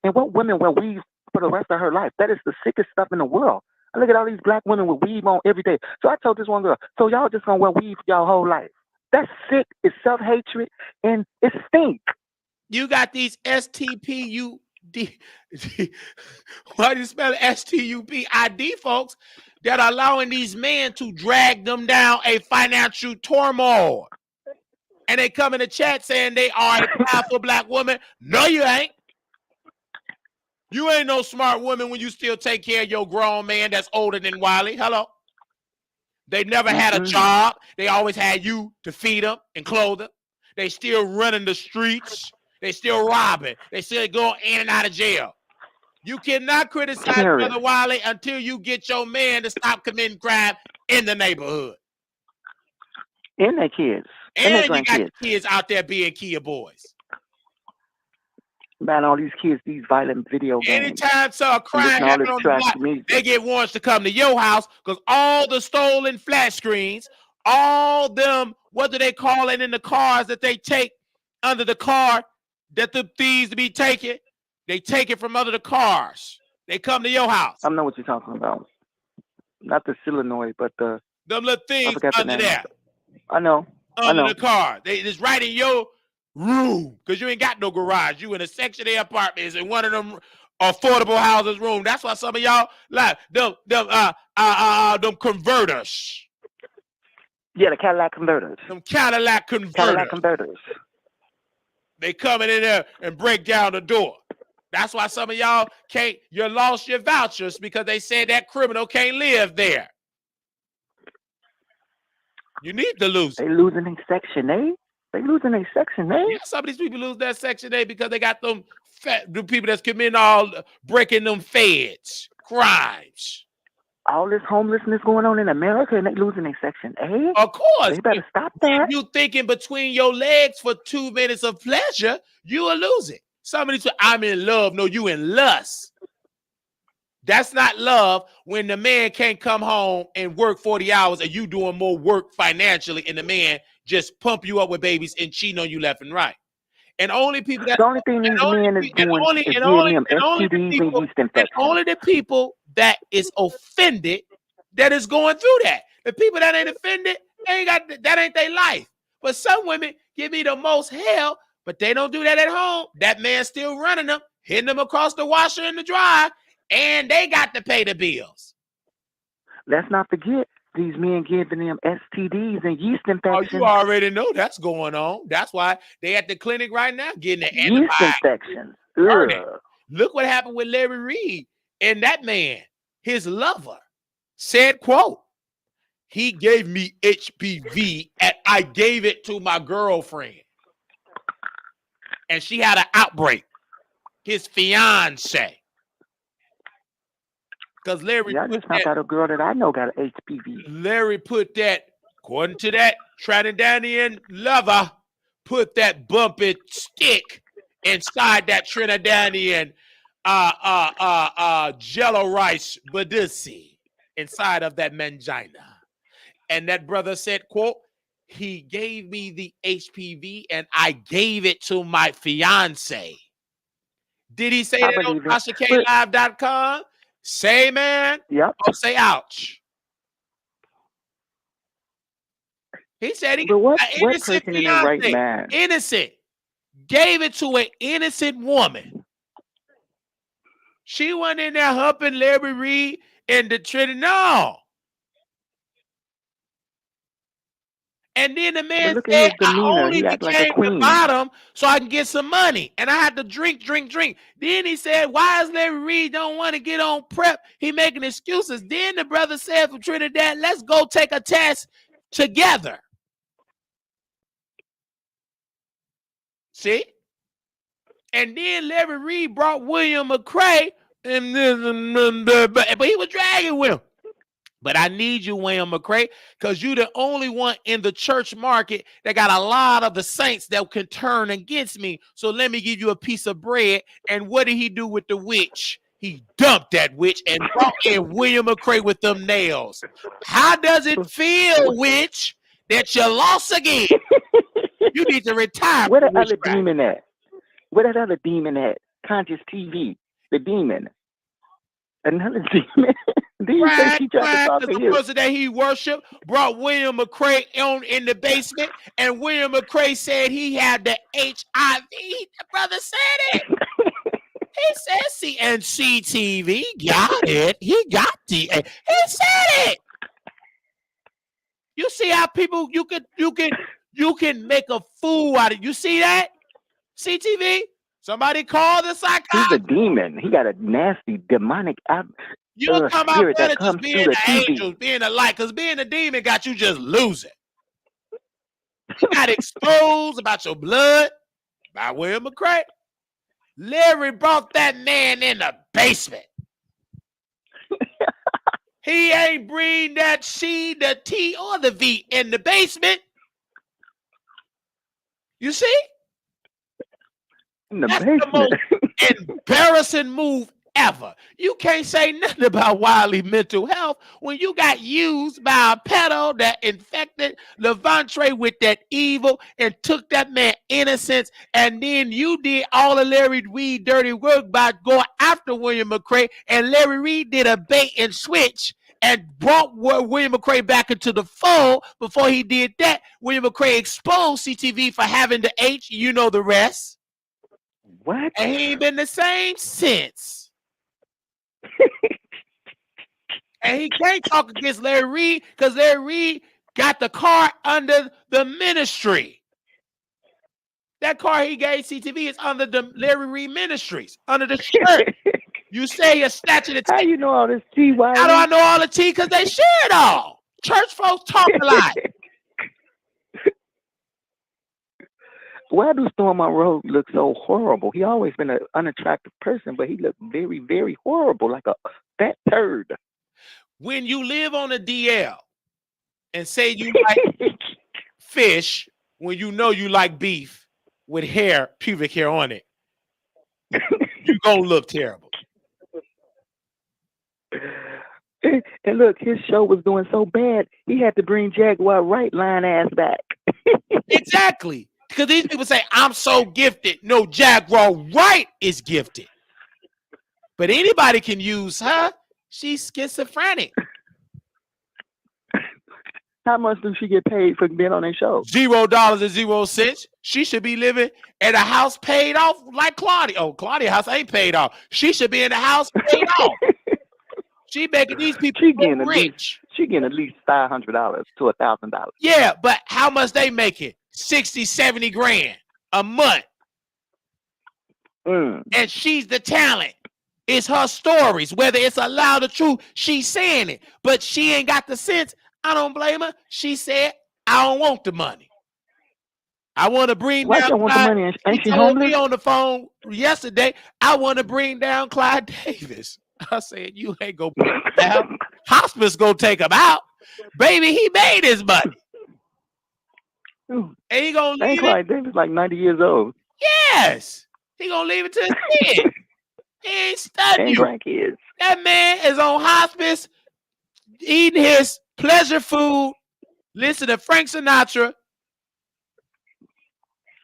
And what women wear weave for the rest of her life? That is the sickest stuff in the world. I look at all these black women with weave on every day. So I told this one girl, so y'all just gonna wear weave y'all whole life? That's sick. It's self-hatred and it stink. You got these STPUD. Why do you spell STUPID folks that are allowing these men to drag them down a financial turmoil? And they come in the chat saying they are a powerful black woman. No, you ain't. You ain't no smart woman when you still take care of your grown man that's older than Wiley. Hello. They never had a job. They always had you to feed them and clothe them. They still running the streets. They still robbing. They still going in and out of jail. You cannot criticize Brother Wiley until you get your man to stop committing crime in the neighborhood. And their kids. And you got kids out there being Kia boys. Man, all these kids, these violent video games. Anytime some crime happens on the block, they get warrants to come to your house because all the stolen flat screens, all them, what do they call it in the cars that they take under the car that the thieves be taking? They take it from under the cars. They come to your house. I know what you're talking about. Not the solenoid, but them little things under there. I know. Under the car. They just right in your room because you ain't got no garage. You in a Section A apartments in one of them affordable houses room. That's why some of y'all like them converters. Yeah, the Cadillac converters. Them Cadillac converters. They coming in there and break down the door. That's why some of y'all can't. You lost your vouchers because they said that criminal can't live there. You need to lose. They losing in Section A. They losing a Section A. Yeah, some of these people lose that Section A because they got them the people that's committing breaking them feds crimes. All this homelessness going on in America, and they losing a Section A. Of course, they better stop that. If you thinking between your legs for 2 minutes of pleasure, you will lose it. Somebody said, "I'm in love." No, you in lust. That's not love when the man can't come home and work 40 hours and you doing more work financially and the man just pump you up with babies and cheating on you left and right. And only people that the only thing these men is doing is giving them STDs and yeast infections. And only the people that is offended that is going through that. The people that ain't offended, they ain't got that ain't their life. But some women give me the most hell But they don't do that at home. That man's still running them, hitting them across the washer and the dryer, and they got to pay the bills. Let's not forget these men giving them STDs and yeast Oh, infections. you already know that's going on. That's why they at the clinic right now getting the yeast infections. Look what happened with Larry Reed and that man, his lover, said, quote, he gave me HPV and I gave it to my girlfriend. And she had an outbreak. His fiance. Because Larry, I just found out a girl that I know got an HPV. Larry put that, according to that Trinidadian lover, put that bumpy stick inside that Trinidadian jello rice badissi inside of that mangina. And that brother said, quote, he gave me the HPV and I gave it to my fiance. Did he say that on TashaKLive.com? Say man, yep. Or say ouch. He said he what person in their right mind? Innocent. Gave it to an innocent woman. She wasn't in there humping Larry Reed and the Trinity. No. And then the man said, I only became the bottom so I can get some money. And I had to drink. Then he said, why is Larry Reed don't want to get on prep? He making excuses. Then the brother said from Trinidad, let's go take a test together. See? And then Larry Reed brought William McCray, but he was dragging with him. But I need you, William McCray, because you're the only one in the church market that got a lot of the saints that can turn against me. So let me give you a piece of bread. And what did he do with the witch? He dumped that witch and brought in William McCray with them nails. How does it feel, witch, that you lost again? You need to retire. Where that other demon at? Where that other demon at? Conscious TV, the demon. Another demon. Did you say she tried to talk to him? The person that he worshiped brought William McCray on in the basement, and William McCray said he had the HIV. The brother said it. He said CNC got it. He got he said it. You see how people you can make a fool out of. You see that? CTV? Somebody call the psychiatrist. He's a demon. He got a nasty demonic you'll come out better just being the angel, being the light, because being a demon got you just losing. You got exposed about your blood by William McCray. Larry brought that man in the basement. He ain't bring that C, the T, or the V in the basement. You see? That's the most embarrassing move ever. You can't say nothing about Wiley mental health when you got used by a pedo that infected Levantre with that evil and took that man innocence, and then you did all of Larry Reed dirty work by going after William McCray, and Larry Reed did a bait and switch and brought William McCray back into the fold. Before he did that, William McCray exposed CTV for having the H. You know the rest. What? And he ain't been the same since. And he can't talk against Larry Reed because Larry Reed got the car under the ministry. That car he gave CTV is under the Larry Reed Ministries, under the shirt. You say you're snatching the T. How you know all this T? Why? How do I know all the T? Because they share it all. Church folks talk a lot. Why do Storm Monroe look so horrible? He always been an unattractive person, but he looked very, very horrible, like a fat turd. When you live on a DL and say you like fish, when you know you like beef with hair, pubic hair on it, you're going to look terrible. And look, his show was doing so bad, he had to bring Jaguar Wright line ass back. Exactly. Because these people say, I'm so gifted. No, Jaguar Wright is gifted. But anybody can use her. She's schizophrenic. How much does she get paid for being on their show? $0.00. She should be living at a house paid off like Claudia. Oh, Claudia's house ain't paid off. She should be in a house paid off. She making these people She so getting at least $500 to $1,000. Yeah, but how much they making? 60, 70 grand a month. And she's the talent. It's her stories. Whether it's a lie or the truth, she's saying it. But she ain't got the sense. I don't blame her. She said, I don't want the money. I want to bring Why down she don't want the Clyde. money? Ain't She she told homeless? me on the phone yesterday, I want to bring down Clyde Davis. I said, you ain't going to bring him down. Hospice going to take him out. Baby, he made his money. And he going to leave Ain't Clyde Davis like 90 years old? Yes. He going to leave it to his kids. He ain't studying And you. grandkids. That man is on hospice, eating his pleasure food, listen to Frank Sinatra.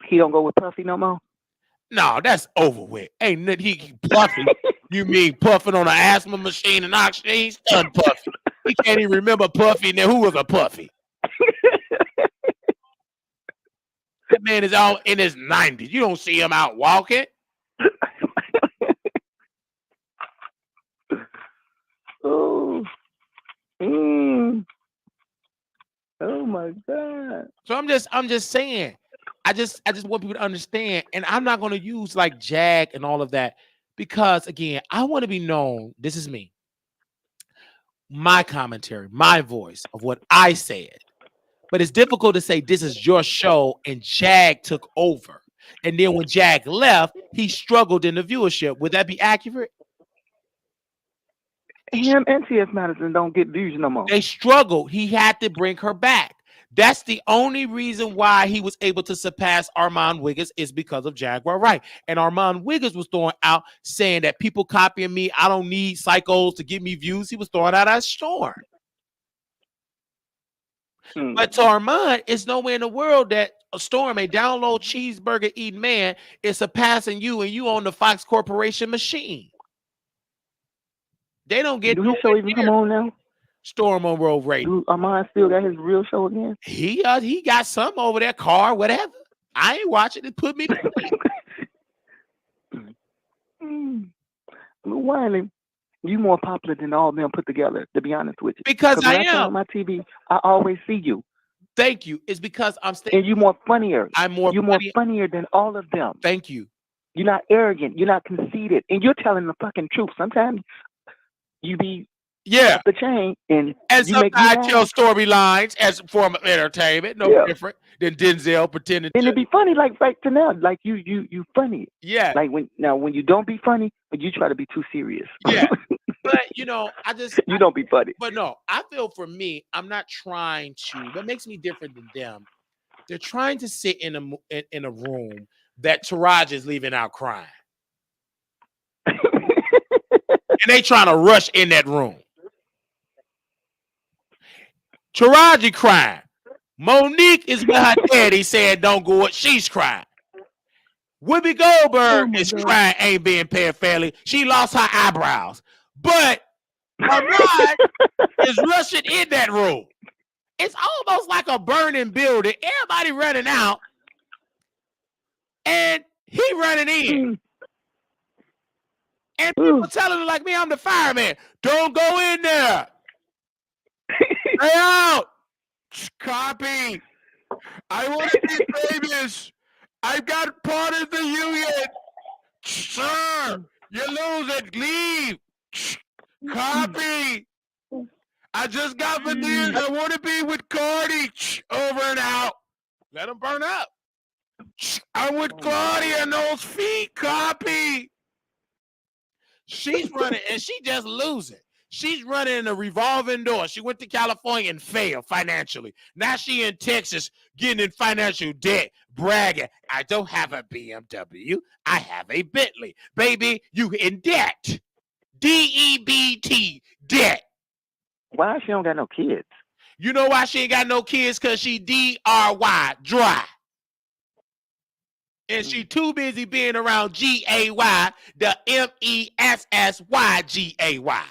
He don't go with Puffy no more? No, that's over with. Ain't nothing he puffing. You mean puffing on an asthma machine and oxygen? He's done puffy. He can't even remember Puffy. Now, who was a Puffy? That man is all in his 90s. You don't see him out walking. Oh. Oh my God. So I'm just saying. I just want people to understand, and I'm not going to use like Jag and all of that because again, I want to be known. This is me. My commentary, my voice of what I said. But it's difficult to say this is your show and Jag took over. And then when Jag left, he struggled in the viewership. Would that be accurate? Him and T.S. Madison don't get views no more. They struggled. He had to bring her back. That's the only reason why he was able to surpass Armand Wiggins is because of Jaguar Wright. And Armand Wiggins was throwing out saying that people copying me. I don't need psychos to give me views. He was throwing out that storm. But to Armand, it's nowhere in the world that a Storm, a download cheeseburger eating man, is surpassing you and you on the Fox Corporation machine. They don't get Do his show even come on now? Storm on Road Radio. Do Armand still got his real show again? He got some over there, car, whatever. I ain't watching it. Put me to sleep. Wiley, you more popular than all of them put together, to be honest with you. Because I when I turn am. on my TV, I always see you. Thank you. It's because I'm And you're more funnier. I'm more You're more funnier than all of them. Thank you. You're not arrogant. You're not conceited. And you're telling the fucking truth. Sometimes you be off the chain and you sometimes make me I laugh. tell storylines as a form of entertainment. No different than Denzel pretending and it'd be funny like right to now. Like you funny. Yeah. Like when you don't be funny, but you try to be too serious. Yeah. But you don't be funny. But no, I feel for me, I'm not trying to. What makes me different than them? They're trying to sit in a room that Taraji is leaving out crying, and they trying to rush in that room. Taraji crying. Monique is with her daddy saying don't go. She's crying. Whoopi Goldberg is crying, ain't being paid fairly. She lost her eyebrows. But Armand is rushing in that room. It's almost like a burning building. Everybody running out. And he running in. And people telling him like me, I'm the fireman. Don't go in there. Stay out. Copy. I want to be famous. I've got part of the union. Sir, you lose it. Leave. Copy. I just got veneers. I want to be with Cardi. Over and out. Let him burn up. I'm with Claudia and those feet. Copy. She's running and she just losing. She's running in a revolving door. She went to California and failed financially. Now she in Texas getting in financial debt, bragging. I don't have a BMW. I have a Bentley. Baby, you in debt. DEBT, debt. Why she don't got no kids? You know why she ain't got no kids? Because she DRY, dry. And she too busy being around GAY, the MESSYGAY.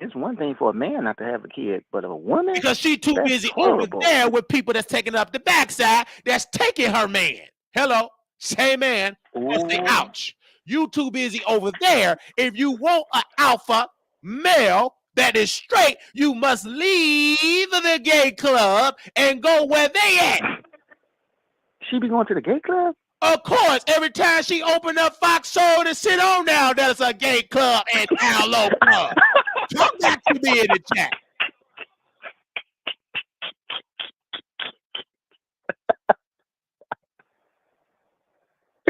It's one thing for a man not to have a kid, but a woman, because she too that's busy horrible. over there with people that's taking up the backside that's taking her man. Hello, say man, or say Ooh. ouch. You too busy over there. If you want an alpha male that is straight, you must leave the gay club and go where they at. She be going to the gay club? Of course, every time she open up Fox Soul to sit on down, there's a gay club and down low club. Come back to me in the chat.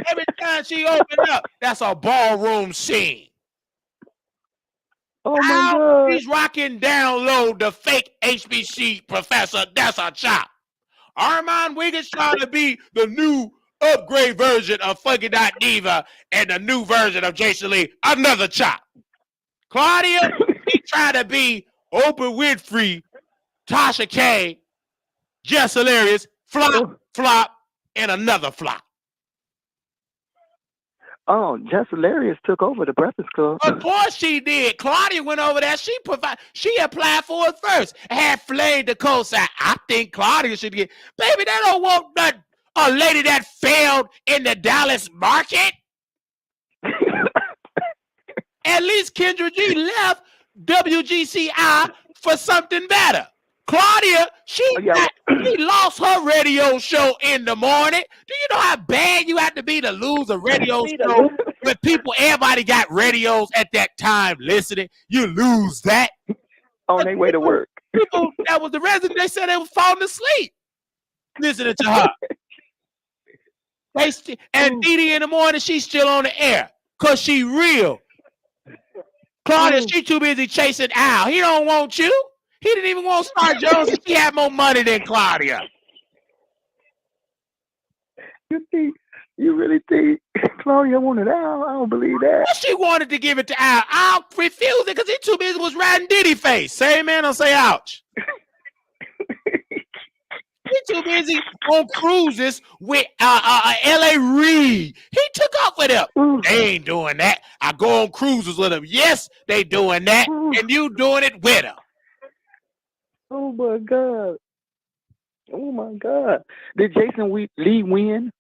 Every time she open up, that's a ballroom scene. Oh my God. She's rocking down low the fake HBC professor. That's a chop. Armand Wiggins trying to be the new upgrade version of Funky Dot Diva and the new version of Jason Lee. Another chop. Claudia, he trying to be Oprah Winfrey, Tasha K, Just Hilarious, flop, and another flop. Oh, Just Hilarious took over the Breakfast Club. Of course she did. Claudia went over there. She applied for it first. Had Flame the co-sign. I think Claudia should get. Baby, they don't want a lady that failed in the Dallas market. At least Kendra G left WGCI for something better. Claudia, she lost her radio show in the morning. Do you know how bad you have to be to lose a radio show when everybody got radios at that time listening? You lose that. On their way to work. People that was the resident, they said they were falling asleep listening to her. And Dee in the morning, she's still on the air because she real. Claudia, she too busy chasing Al. He don't want you. He didn't even want Star Jones, and she had more money than Claudia. You really think Claudia wanted Al? I don't believe that. Well, she wanted to give it to Al. Al refused it because he too busy was riding Diddy face. Say amen or say ouch. He too busy on cruises with L.A. Reid. He took off with them. They ain't doing that. I go on cruises with them. Yes, they doing that, and you doing it with them. Oh my God. Oh my God. Did Jason Lee win?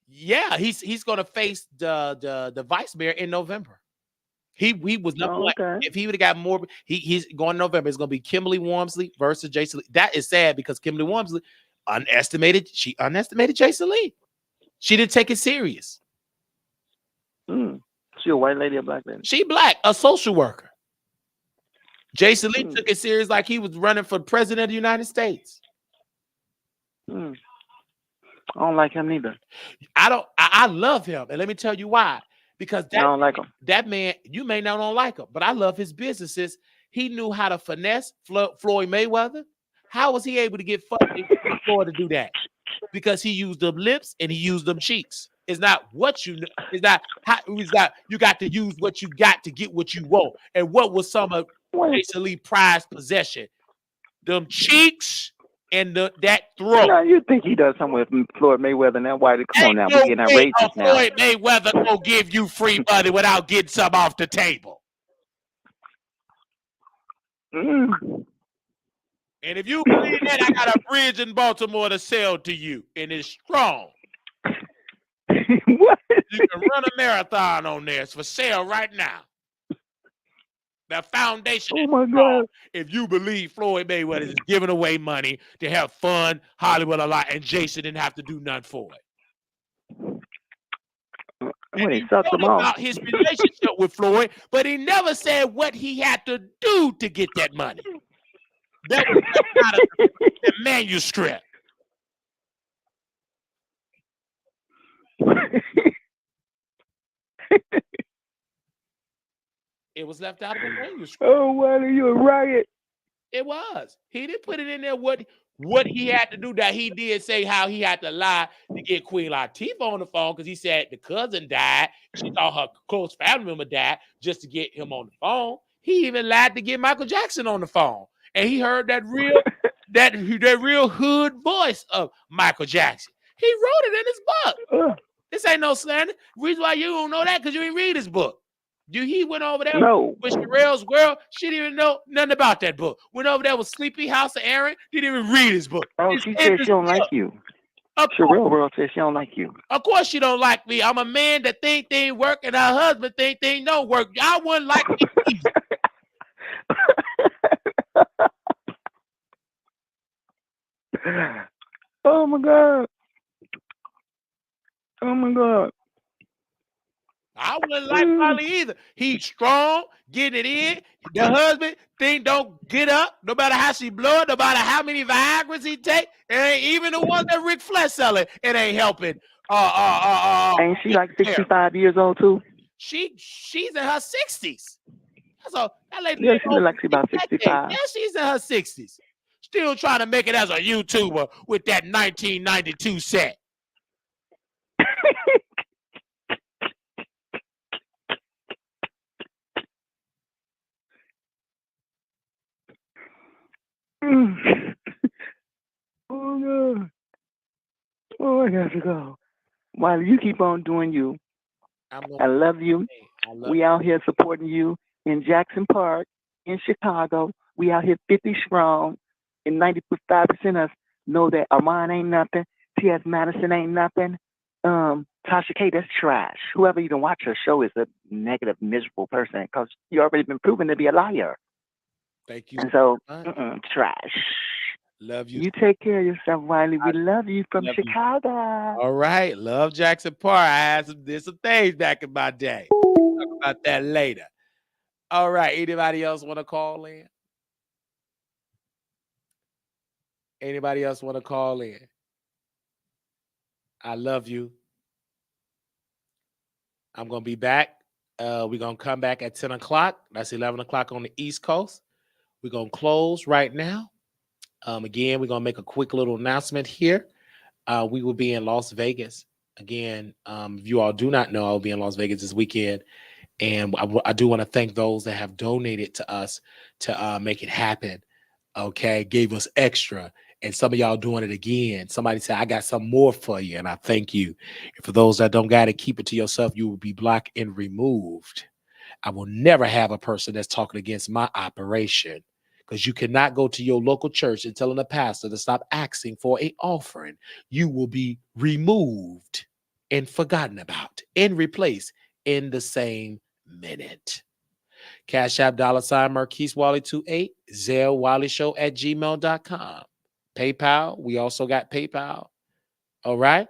Yeah, he's gonna face the vice mayor in November. He was number one. If he would have got more, he's going in November. It's gonna be Kimberly Walmsley versus Jason Lee. That is sad because Kimberly Walmsley underestimated Jason Lee. She didn't take it serious. She a white lady or black lady? She black, a social worker. Jason Lee took it serious like he was running for president of the United States. I don't like him neither. I love him, and let me tell you why. Because I don't like him. That man, you may not don't like him, but I love his businesses. He knew how to finesse Floyd Mayweather. How was he able to get Floyd to do that? Because he used them lips and he used them cheeks. It's not what you know. It's not how. You got to use what you got to get what you want. And what was some of Jason Lee's prized possession? Them cheeks and that throat. Now you think he does something with Floyd Mayweather now? Why? Come on now, we getting outrageous now. Floyd Mayweather will give you free money without getting some off the table. And if you believe that, I got a bridge in Baltimore to sell to you, and it's strong. What? You can run a marathon on there. It's for sale right now. The foundation is strong. If you believe Floyd Mayweather is giving away money to have fun, Hollywood a lot, and Jason didn't have to do nothing for it. And he talked about his relationship with Floyd, but he never said what he had to do to get that money. That was out of the manuscript. It was left out of the manuscript. Oh, why are you a riot? It was. He didn't put it in there what he had to do. That he did say how he had to lie to get Queen Latifah on the phone because he said the cousin died. She thought her close family member died just to get him on the phone. He even lied to get Michael Jackson on the phone, and he heard that real that real hood voice of Michael Jackson. He wrote it in his book. This ain't no slander. Reason why you don't know that because you didn't read his book. He went over there No. with Sherelle's World. She didn't even know nothing about that book. Went over there with Sleepy House of Aaron. Didn't even read his book. Oh, It's she in said the she don't like script. you. Of course, Sherelle World says she don't like you. of course she don't like me. I'm a man that think things work and her husband think things don't work. Y'all wouldn't like me either. Oh my God. Oh my God. I wouldn't like Mm. Molly either. He's strong, getting it in. The husband thing don't get up, no matter how she blow it, no matter how many Viagra's he take. It ain't even the one that Ric Flair selling. It ain't helping. Ain't she like 65 years old too? She's in her 60s. So that lady Yeah, lived she look over like she 3 about decades. 65. Yeah, she's in her 60s. Still trying to make it as a YouTuber with that 1992 set. Mm. Oh God. Oh, I got to go. While you keep on doing you, I'm gonna I love you. say, I love We out here supporting you in Jackson Park, in Chicago. We out here 50 strong, and 95% of us know that Armand ain't nothing. T.S. Madison ain't nothing. Tasha K, that's trash. Whoever even watch her show is a negative, miserable person because you already been proven to be a liar. Thank you And so so, much. trash. Love you. You take care of yourself, Wiley. I We love you from love you. Chicago. All right. Love Jackson Park. I had did some things back in my day. Talk about that later. All right. Anybody else want to call in? Anybody else want to call in? I love you. I'm gonna be back. We're gonna come back at 10 o'clock. That's 11 o'clock on the East Coast. We're gonna close right now. Again, we're gonna make a quick little announcement here. We will be in Las Vegas. Again, if you all do not know, I'll be in Las Vegas this weekend. And I do want to thank those that have donated to us to make it happen. Okay, gave us extra. And some of y'all doing it again. Somebody said, I got some more for you. And I thank you. And for those that don't got it, keep it to yourself. You will be blocked and removed. I will never have a person that's talking against my operation because you cannot go to your local church and telling the pastor to stop asking for an offering. You will be removed and forgotten about and replaced in the same minute. Cash App $ Marquise Wally 28, Zelle Wally Show at gmail.com. PayPal, we also got PayPal. All right.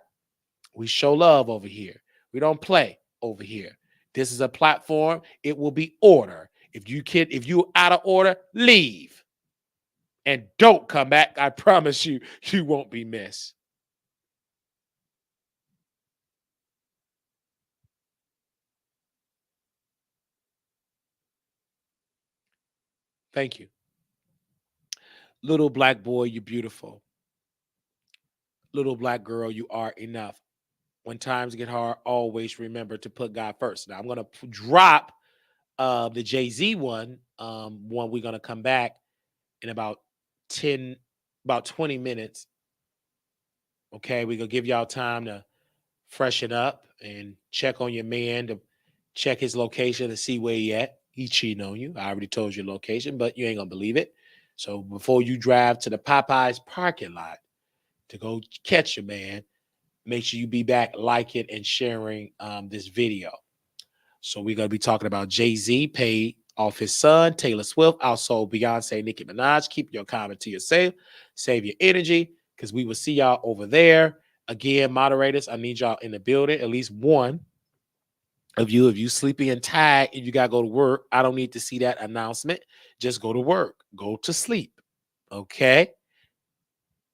We show love over here. We don't play over here. This is a platform. It will be order. If you're out of order, leave. And don't come back. I promise you, you won't be missed. Thank you. Little black boy, you're beautiful. Little black girl, you are enough. When times get hard, always remember to put God first. Now I'm gonna drop the Jay-Z one we're gonna come back in about 10, about 20 minutes. Okay, we're gonna give y'all time to freshen up and check on your man to check his location to see where he at. He cheating on you. I already told you location, but you ain't gonna believe it. So before you drive to the Popeyes parking lot to go catch your man, make sure you be back liking and sharing this video. So we're gonna be talking about Jay-Z paid off his son, Taylor Swift, also Beyonce, Nicki Minaj. Keep your comment to yourself, save your energy, because we will see y'all over there. Again, moderators, I need y'all in the building. At least one of you, if you sleepy and tired and you gotta go to work, I don't need to see that announcement. Just go to work, go to sleep. Okay.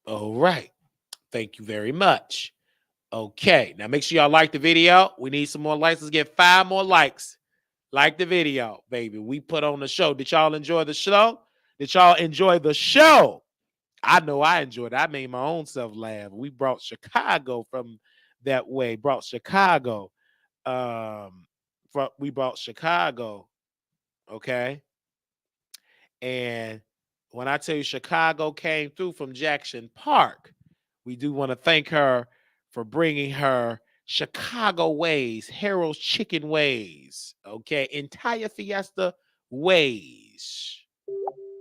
All right. Thank you very much. Okay. Now make sure y'all like the video. We need some more likes. Let's get 5 more likes. Like the video, baby. We put on the show. Did y'all enjoy the show? Did y'all enjoy the show? I know I enjoyed it. I made my own self laugh. We brought Chicago from that way. Brought Chicago. We brought Chicago. Okay. And when I tell you Chicago came through from Jackson Park, we do want to thank her for bringing her Chicago Ways, Harold's Chicken Ways, okay, entire Fiesta Ways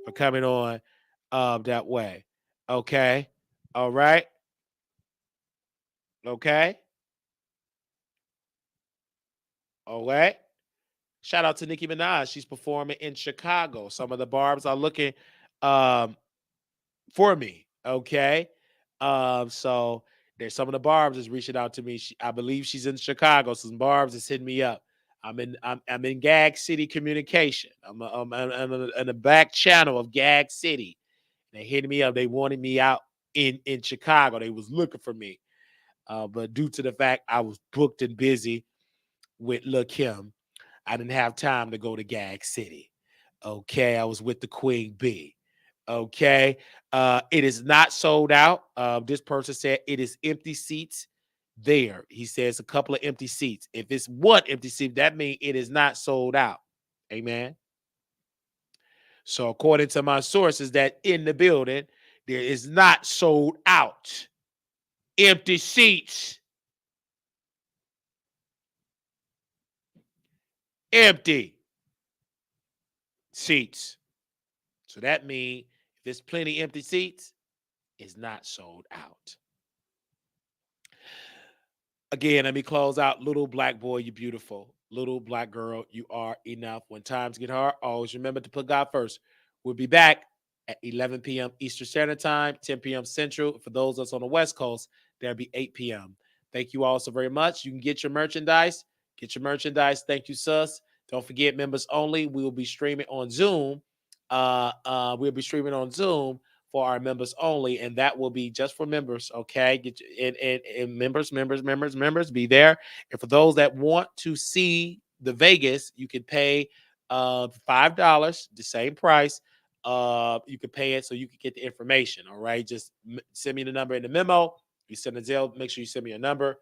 for coming on that way. Okay. All right. Okay. All right. Shout out to Nicki Minaj. She's performing in Chicago. Some of the barbs are looking um, for me. Okay. So there's some of the barbs is reaching out to me. I believe she's in Chicago. Some barbs is hitting me up. I'm in Gag City Communication. I'm in the back channel of Gag City. They hitting me up. They wanted me out in Chicago. They was looking for me. But due to the fact I was booked and busy with Lil Kim, I didn't have time to go to Gag City. Okay, I was with the Queen Bee. Okay, it is not sold out. This person said it is empty seats there. He says a couple of empty seats. If it's one empty seat, that means it is not sold out. Amen. So according to my sources that in the building, there is not sold out. Empty seats. Empty seats. So that means if there's plenty empty seats, it's not sold out. Again, let me close out. Little black boy, you beautiful. Little black girl, you are enough. When times get hard, always remember to put God first. We'll be back at 11 p.m. Eastern Standard Time, 10 p.m. Central. For those that's on the West Coast, that'll be 8 p.m. Thank you all so very much. You can get your merchandise. Get your merchandise. Thank you, sus. Don't forget, members only. We will be streaming on Zoom. We'll be streaming on Zoom for our members only, and that will be just for members. Okay, get and members be there. And for those that want to see the Vegas, you can pay $5, the same price. You can pay it so you can get the information. All right, just send me the number in the memo. You send a Zelle. Make sure you send me a number.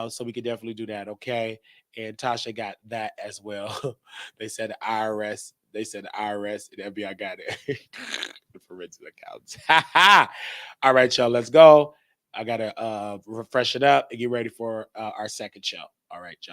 So we can definitely do that. Okay. And Tasha got that as well. They said the IRS. They said the IRS and FBI got it. The forensic accounts. All right, y'all. Let's go. I gotta refresh it up and get ready for our second show. All right, y'all.